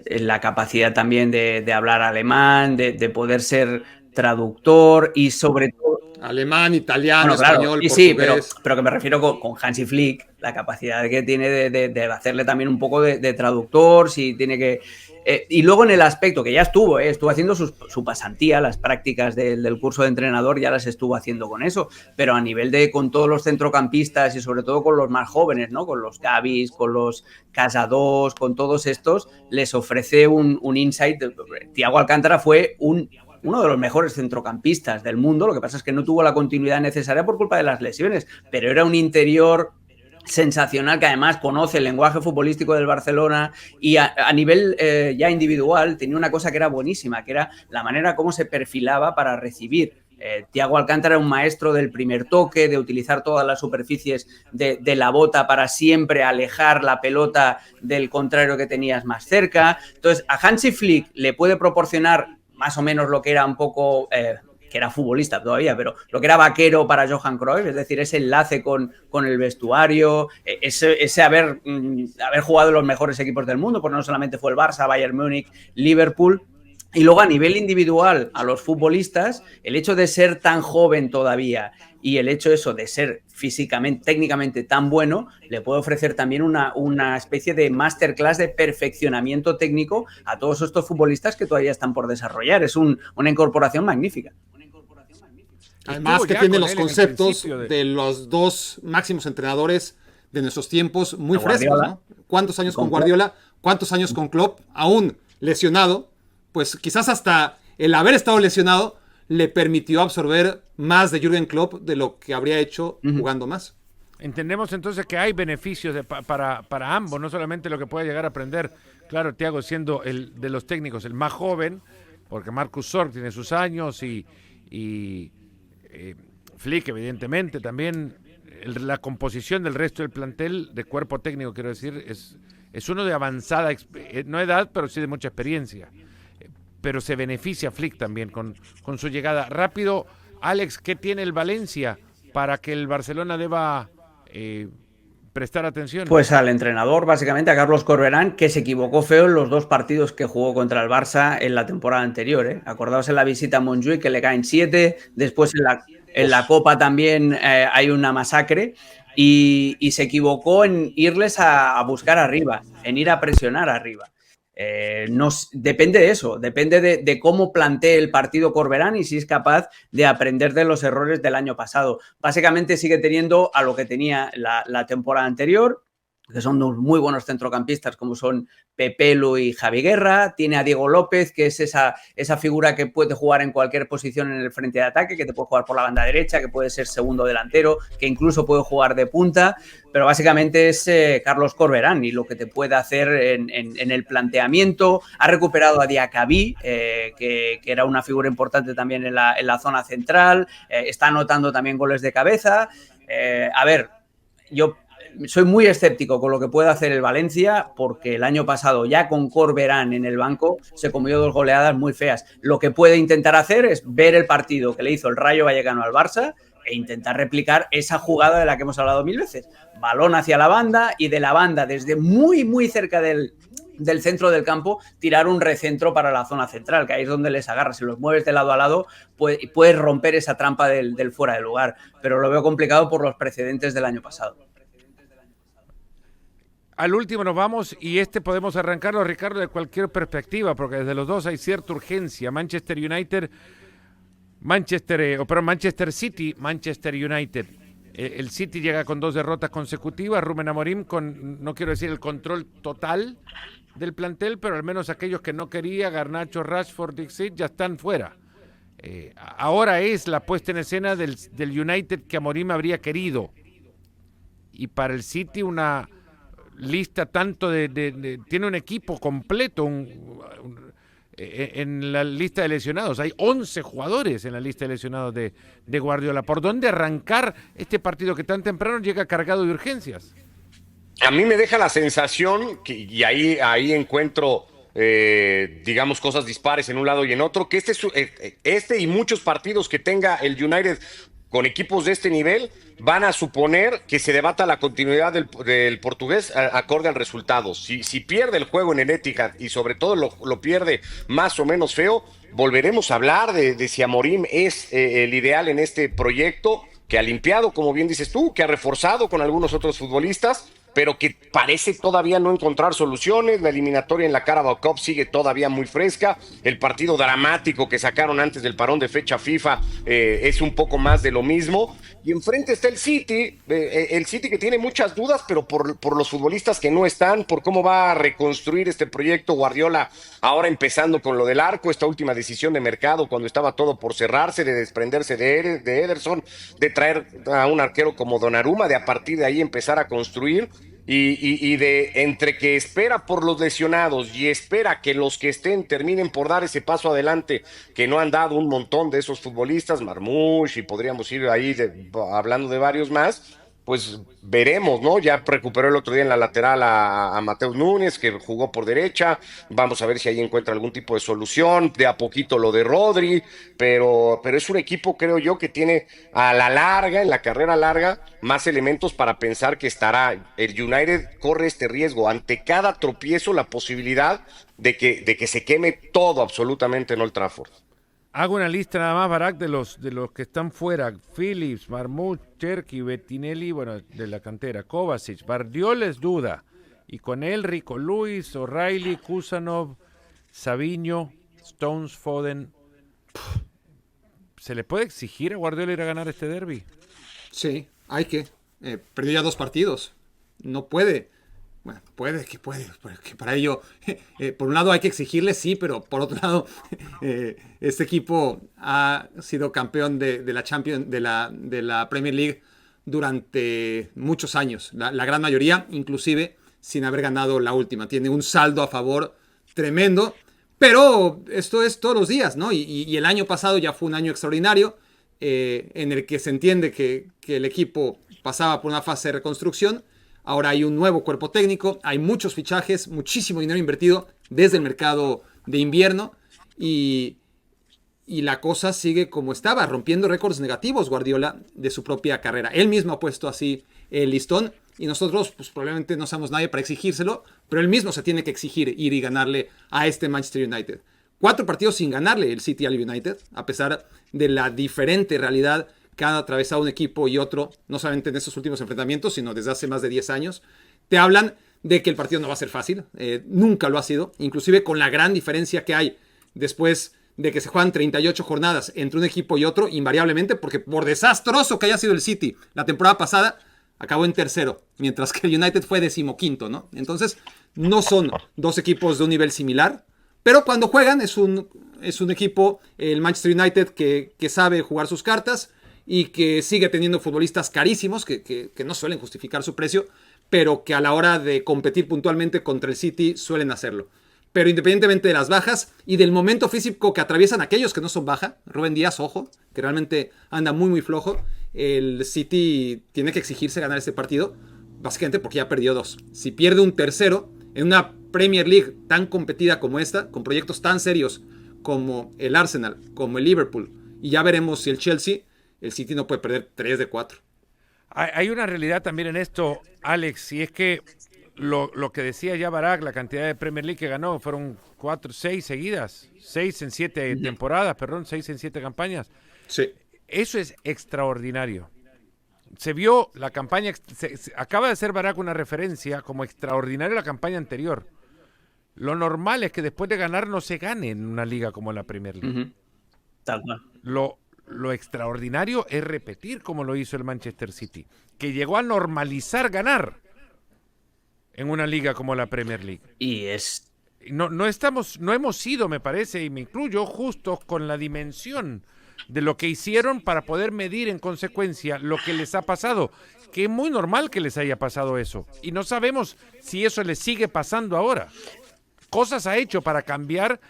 la capacidad también de hablar alemán, de poder ser traductor y sobre todo... Alemán, italiano, bueno, claro, español, y portugués. Sí, pero que me refiero con Hansi Flick, la capacidad que tiene de hacerle también un poco de traductor, si tiene que... y luego en el aspecto que ya estuvo haciendo su pasantía, las prácticas del curso de entrenador ya las estuvo haciendo con eso, pero a nivel con todos los centrocampistas y sobre todo con los más jóvenes, ¿no? Con los Gavis, con los Casadós, con todos estos, les ofrece un insight. Thiago Alcántara fue uno de los mejores centrocampistas del mundo, lo que pasa es que no tuvo la continuidad necesaria por culpa de las lesiones, pero era un interior sensacional que además conoce el lenguaje futbolístico del Barcelona y a nivel ya individual tenía una cosa que era buenísima, que era la manera como se perfilaba para recibir. Thiago Alcántara era un maestro del primer toque, de utilizar todas las superficies de la bota para siempre alejar la pelota del contrario que tenías más cerca. Entonces, a Hansi Flick le puede proporcionar más o menos lo que era un poco... que era futbolista todavía, pero lo que era vaquero para Johan Cruyff, es decir, ese enlace con el vestuario, ese haber jugado en los mejores equipos del mundo, porque no solamente fue el Barça, Bayern Múnich, Liverpool. Y luego a nivel individual, a los futbolistas, el hecho de ser tan joven todavía y el hecho eso de ser físicamente, técnicamente tan bueno, le puede ofrecer también una especie de masterclass de perfeccionamiento técnico a todos estos futbolistas que todavía están por desarrollar. Es una incorporación magnífica. Además que tiene los conceptos de los dos máximos entrenadores de nuestros tiempos muy frescos, ¿no? ¿Cuántos años con Guardiola? ¿Cuántos años con Klopp? Aún lesionado, pues quizás hasta el haber estado lesionado le permitió absorber más de Jürgen Klopp de lo que habría hecho jugando más. Entendemos entonces que hay beneficios para ambos, no solamente lo que puede llegar a aprender, claro, Thiago siendo el de los técnicos el más joven, porque Marcus Sorg tiene sus años y Flick evidentemente también, la composición del resto del plantel, de cuerpo técnico quiero decir, es uno de avanzada, no edad, pero sí de mucha experiencia. Pero se beneficia Flick también con su llegada. Rápido, Alex, ¿qué tiene el Valencia para que el Barcelona deba prestar atención? Pues al entrenador, básicamente a Carlos Corberán, que se equivocó feo en los 2 partidos que jugó contra el Barça en la temporada anterior. Acordaos en la visita a Montjuïc que le caen 7, después en la Copa también hay una masacre y se equivocó en irles a buscar arriba, en ir a presionar arriba. Depende de eso, depende de cómo plantee el partido Corberán y si es capaz de aprender de los errores del año pasado. Básicamente sigue teniendo a lo que tenía la temporada anterior, que son dos muy buenos centrocampistas como son Pepelu y Javi Guerra. Tiene a Diego López, que es esa figura que puede jugar en cualquier posición en el frente de ataque, que te puede jugar por la banda derecha, que puede ser segundo delantero, que incluso puede jugar de punta, pero básicamente es Carlos Corberán y lo que te puede hacer en el planteamiento. Ha recuperado a Diacabí, que era una figura importante también en la zona central, está anotando también goles de cabeza. A ver, yo soy muy escéptico con lo que puede hacer el Valencia, porque el año pasado ya con Corberán en el banco se comió 2 goleadas muy feas. Lo que puede intentar hacer es ver el partido que le hizo el Rayo Vallecano al Barça e intentar replicar esa jugada de la que hemos hablado 1000 veces. Balón hacia la banda y de la banda desde muy muy cerca del centro del campo tirar un recentro para la zona central, que ahí es donde les agarras. Si los mueves de lado a lado puedes romper esa trampa del fuera de lugar, pero lo veo complicado por los precedentes del año pasado. Al último nos vamos y podemos arrancarlo, Ricardo, de cualquier perspectiva, porque desde los dos hay cierta urgencia. Manchester City, Manchester United. El City llega con 2 derrotas consecutivas. Rubén Amorim con, no quiero decir el control total del plantel, pero al menos aquellos que no quería, Garnacho, Rashford, Dixit, ya están fuera. Ahora es la puesta en escena del United que Amorim habría querido. Y para el City una lista tanto tiene un equipo completo en la lista de lesionados. Hay 11 jugadores en la lista de lesionados de Guardiola. ¿Por dónde arrancar este partido que tan temprano llega cargado de urgencias? A mí me deja la sensación, y ahí encuentro, digamos, cosas dispares en un lado y en otro, que este y muchos partidos que tenga el United con equipos de este nivel van a suponer que se debata la continuidad del portugués acorde al resultado. Si pierde el juego en el Etihad y sobre todo lo pierde más o menos feo, volveremos a hablar de si Amorim es el ideal en este proyecto, que ha limpiado, como bien dices tú, que ha reforzado con algunos otros futbolistas, pero que parece todavía no encontrar soluciones. La eliminatoria en la Carabao Cup sigue todavía muy fresca. El partido dramático que sacaron antes del parón de fecha FIFA es un poco más de lo mismo. Y enfrente está el City que tiene muchas dudas, pero por los futbolistas que no están, por cómo va a reconstruir este proyecto Guardiola, ahora empezando con lo del arco, esta última decisión de mercado cuando estaba todo por cerrarse, de desprenderse de Ederson, de traer a un arquero como Donnarumma, de a partir de ahí empezar a construir. Y de entre que espera por los lesionados y espera que los que estén terminen por dar ese paso adelante, que no han dado un montón de esos futbolistas, Marmoush, y podríamos ir ahí hablando de varios más, pues veremos, ¿no? Ya recuperó el otro día en la lateral a Mateus Núñez, que jugó por derecha. Vamos a ver si ahí encuentra algún tipo de solución. De a poquito lo de Rodri, pero es un equipo, creo yo, que tiene a la larga, en la carrera larga, más elementos para pensar que estará. El United corre este riesgo ante cada tropiezo, la posibilidad de que se queme todo absolutamente en Old Trafford. Hago una lista nada más, Barak, de los que están fuera. Phillips, Marmoush, Cherki, Bettinelli, bueno, de la cantera. Kovacic, Bardiol es duda. Y con él, Rico Lewis, O'Reilly, Kusanov, Savinho, Stones, Foden. ¿Se le puede exigir a Guardiola ir a ganar este derbi? Sí, hay que. Perdió ya 2 partidos. No puede. Bueno, puede, porque para ello, por un lado hay que exigirle, sí, pero por otro lado, este equipo ha sido campeón de la Champions, de la Premier League durante muchos años, la gran mayoría, inclusive sin haber ganado la última. Tiene un saldo a favor tremendo, pero esto es todos los días, ¿no? Y el año pasado ya fue un año extraordinario, en el que se entiende que el equipo pasaba por una fase de reconstrucción. Ahora hay un nuevo cuerpo técnico, hay muchos fichajes, muchísimo dinero invertido desde el mercado de invierno y la cosa sigue como estaba, rompiendo récords negativos Guardiola de su propia carrera. Él mismo ha puesto así el listón y nosotros pues probablemente no seamos nadie para exigírselo, pero él mismo se tiene que exigir ir y ganarle a este Manchester United. 4 partidos sin ganarle el City al United, a pesar de la diferente realidad que han atravesado un equipo y otro, no solamente en estos últimos enfrentamientos, sino desde hace más de 10 años. Te hablan de que el partido no va a ser fácil, nunca lo ha sido, inclusive con la gran diferencia que hay después de que se juegan 38 jornadas entre un equipo y otro, invariablemente, porque por desastroso que haya sido el City la temporada pasada, acabó en tercero, mientras que el United fue 15º, ¿no? Entonces, no son dos equipos de un nivel similar, pero cuando juegan es un equipo, el Manchester United, que sabe jugar sus cartas y que sigue teniendo futbolistas carísimos, que no suelen justificar su precio, pero que a la hora de competir puntualmente contra el City suelen hacerlo. Pero independientemente de las bajas y del momento físico que atraviesan aquellos que no son baja, Rúben Díaz, ojo, que realmente anda muy muy flojo, el City tiene que exigirse ganar este partido, básicamente porque ya perdió 2. Si pierde un tercero en una Premier League tan competida como esta, con proyectos tan serios como el Arsenal, como el Liverpool, y ya veremos si el Chelsea, el City no puede perder 3 de 4. Hay una realidad también en esto, Alex, y es que lo que decía ya Barak, la cantidad de Premier League que ganó fueron 6 seguidas, 6 en 7 temporadas, 6 en 7 campañas. Sí. Eso es extraordinario. Se vio la campaña, acaba de hacer Barak una referencia como extraordinaria la campaña anterior. Lo normal es que después de ganar no se gane en una liga como la Premier League. Tal cual. Lo extraordinario es repetir como lo hizo el Manchester City, que llegó a normalizar ganar en una liga como la Premier League. Y es... No hemos sido, me parece, y me incluyo, justos con la dimensión de lo que hicieron para poder medir en consecuencia lo que les ha pasado, que es muy normal que les haya pasado eso, y no sabemos si eso les sigue pasando ahora. Cosas ha hecho para cambiar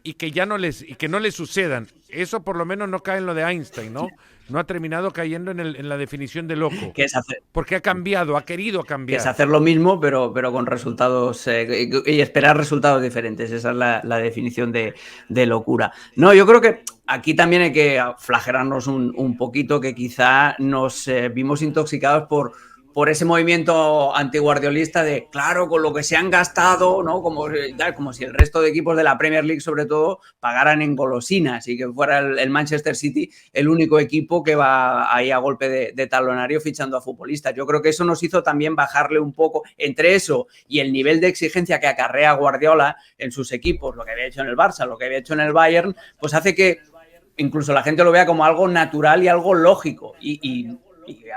y que no les sucedan. Eso por lo menos no cae en lo de Einstein, ¿no? No ha terminado cayendo en la definición de loco. Que es hacer, porque ha cambiado, ha querido cambiar. Que es hacer lo mismo, pero con resultados y esperar resultados diferentes. Esa es la definición de locura. No, yo creo que aquí también hay que flagelarnos un poquito, que quizá nos vimos intoxicados por ese movimiento antiguardiolista de, claro, con lo que se han gastado, ¿no? Como si el resto de equipos de la Premier League, sobre todo, pagaran en golosinas y que fuera el Manchester City el único equipo que va ahí a golpe de talonario fichando a futbolistas. Yo creo que eso nos hizo también bajarle un poco, entre eso y el nivel de exigencia que acarrea Guardiola en sus equipos, lo que había hecho en el Barça, lo que había hecho en el Bayern, pues hace que incluso la gente lo vea como algo natural y algo lógico. Y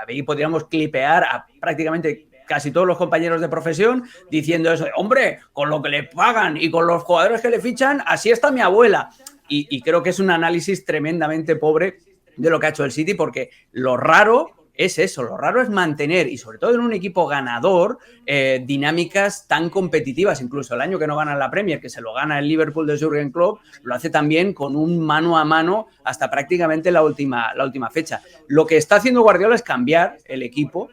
ahí podríamos clipear a prácticamente casi todos los compañeros de profesión diciendo eso, hombre, con lo que le pagan y con los jugadores que le fichan, así está mi abuela. Y creo que es un análisis tremendamente pobre de lo que ha hecho el City, porque lo raro es eso, lo raro es mantener, y sobre todo en un equipo ganador, dinámicas tan competitivas. Incluso el año que no gana la Premier, que se lo gana el Liverpool de Jürgen Klopp, lo hace también con un mano a mano hasta prácticamente la última fecha. Lo que está haciendo Guardiola es cambiar el equipo,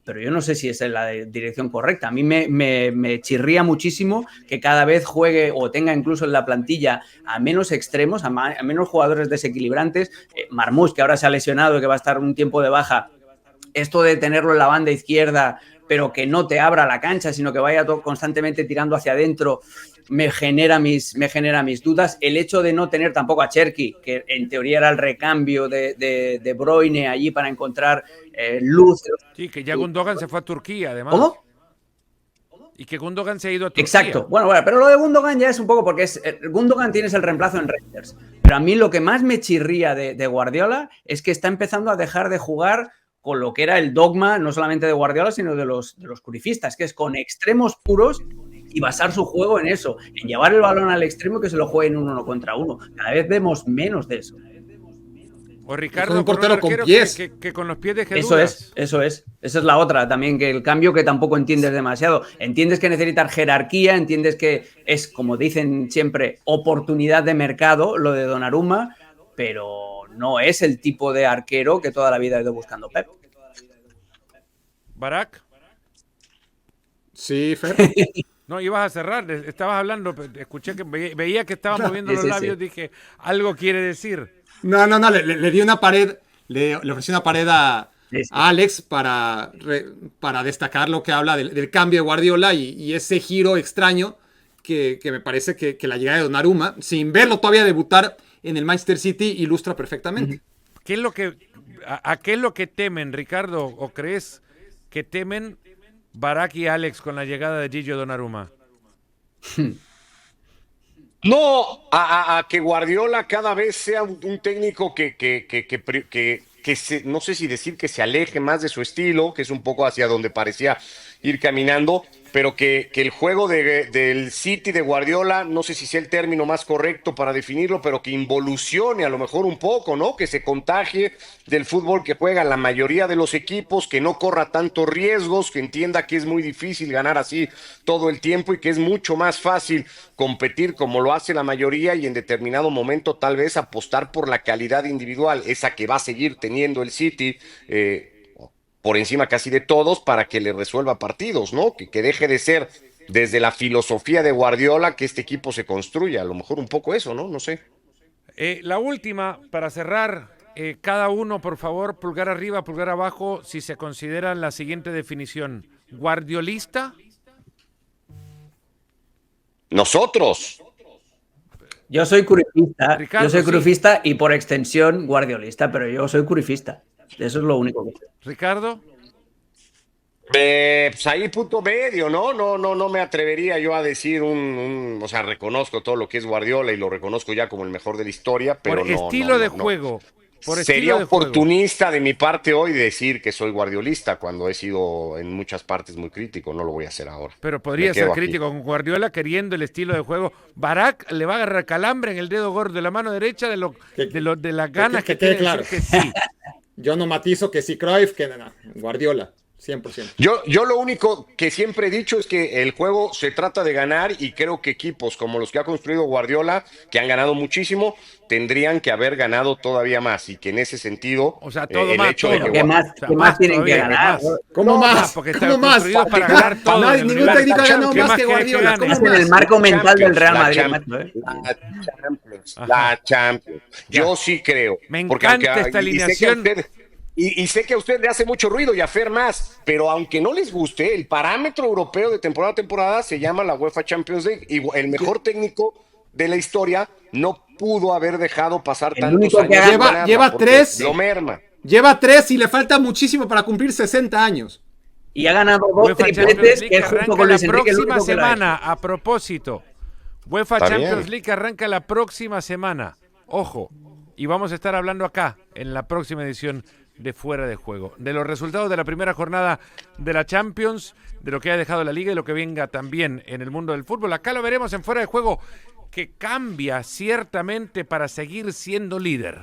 pero yo no sé si es en la dirección correcta. A mí me chirría muchísimo que cada vez juegue o tenga incluso en la plantilla a menos extremos, a menos jugadores desequilibrantes. Marmoush, que ahora se ha lesionado y que va a estar un tiempo de baja. Esto de tenerlo en la banda izquierda, pero que no te abra la cancha, sino que vaya constantemente tirando hacia adentro, me genera mis dudas. El hecho de no tener tampoco a Cherki, que en teoría era el recambio de Bruyne allí para encontrar luz. Sí, que ya Gundogan se fue a Turquía, además. ¿Cómo? Y que Gundogan se ha ido a Turquía. Exacto. Bueno, pero lo de Gundogan ya es un poco porque Gundogan tienes el reemplazo en Rangers. Pero a mí lo que más me chirría de Guardiola es que está empezando a dejar de jugar con lo que era el dogma, no solamente de Guardiola, sino de los curifistas, que es con extremos puros y basar su juego en eso, en llevar el balón al extremo y que se lo jueguen 1 contra 1. Cada vez vemos menos de eso. O Ricardo con un portero con arquero pies. que con los pies deje Eso dudas. es. Esa es la otra también, que el cambio que tampoco entiendes demasiado. Entiendes que necesitas jerarquía, entiendes que es, como dicen siempre, oportunidad de mercado, lo de Donnarumma, pero no es el tipo de arquero que toda la vida ha ido buscando Pep. Barak. Sí, Fer. No, ibas a cerrar, estabas hablando, escuché que veía que estabas moviendo los labios, dije, algo quiere decir. No, le di una pared, le ofrecí una pared a Alex para destacar lo que habla del cambio de Guardiola y ese giro extraño que me parece que la llegada de Donnarumma, sin verlo todavía debutar en el Manchester City, ilustra perfectamente. ¿Qué es lo que, a qué es lo que temen, Ricardo, o crees que temen Barak y Alex con la llegada de Gigio Donnarumma? No, a que Guardiola cada vez sea un técnico no sé si decir que se aleje más de su estilo, que es un poco hacia donde parecía ir caminando, pero que el juego del City de Guardiola, no sé si sea el término más correcto para definirlo, pero que involucione a lo mejor un poco, ¿no? Que se contagie del fútbol que juegan la mayoría de los equipos, que no corra tantos riesgos, que entienda que es muy difícil ganar así todo el tiempo y que es mucho más fácil competir como lo hace la mayoría y en determinado momento tal vez apostar por la calidad individual, esa que va a seguir teniendo el City, por encima casi de todos para que le resuelva partidos, ¿no? Que deje de ser desde la filosofía de Guardiola que este equipo se construya, a lo mejor un poco eso, ¿no? No sé. La última, para cerrar, cada uno, por favor, pulgar arriba, pulgar abajo, si se considera la siguiente definición. ¿Guardiolista? Nosotros. Yo soy curifista, Ricardo, yo soy sí. curifista y por extensión guardiolista, pero yo soy curifista. Eso es lo único que sé. ¿Ricardo? Pues ahí punto medio, ¿no? No me atrevería yo a decir o sea, reconozco todo lo que es Guardiola y lo reconozco ya como el mejor de la historia, pero Por estilo de juego. Por Sería estilo de juego. oportunista de mi parte hoy decir que soy guardiolista cuando he sido en muchas partes muy crítico, no lo voy a hacer ahora. Pero podría Me quedo ser aquí. crítico con Guardiola queriendo el estilo de juego. Barak le va a agarrar calambre en el dedo gordo de la mano derecha de las ganas que quede tiene claro. de decir que sí. Yo no matizo que sí Cruyff, que no, Guardiola, 100%. Yo lo único que siempre he dicho es que el juego se trata de ganar y creo que equipos como los que ha construido Guardiola, que han ganado muchísimo, tendrían que haber ganado todavía más y que en ese sentido O sea, todo el más, hecho de todo. que ¿Qué más, O sea, qué más tienen que todavía, ganar? más. ¿Cómo No, más? porque ¿Cómo está más? construido para ganar todo en el Ningún universo. técnico ha ganado ¿Qué más más que quiere que Guardiola. gane? ¿Cómo Es en más? el marco mental del Real la Madrid. Champions, macho, ¿eh? la Champions. Yo sí creo. Me porque encanta esta alineación. Y sé que a usted le hace mucho ruido y a Fer más, pero aunque no les guste, el parámetro europeo de temporada a temporada se llama la UEFA Champions League y el mejor técnico de la historia no pudo haber dejado pasar El tantos único que años. sin lleva- ganarla, lleva porque 3. Lo merma. Lleva 3 y le falta muchísimo para cumplir 60 años. Y ha ganado 2 UEFA Champions tripletes League que arranca junto con la Luis Enrique el próxima único que lo ha hecho. semana. A propósito, UEFA Está Champions bien. League arranca la próxima semana. Ojo, y vamos a estar hablando acá en la próxima edición de Fuera de Juego, de los resultados de la primera jornada de la Champions, de lo que ha dejado la Liga y lo que venga también en el mundo del fútbol. Acá lo veremos en Fuera de Juego, que cambia ciertamente para seguir siendo líder.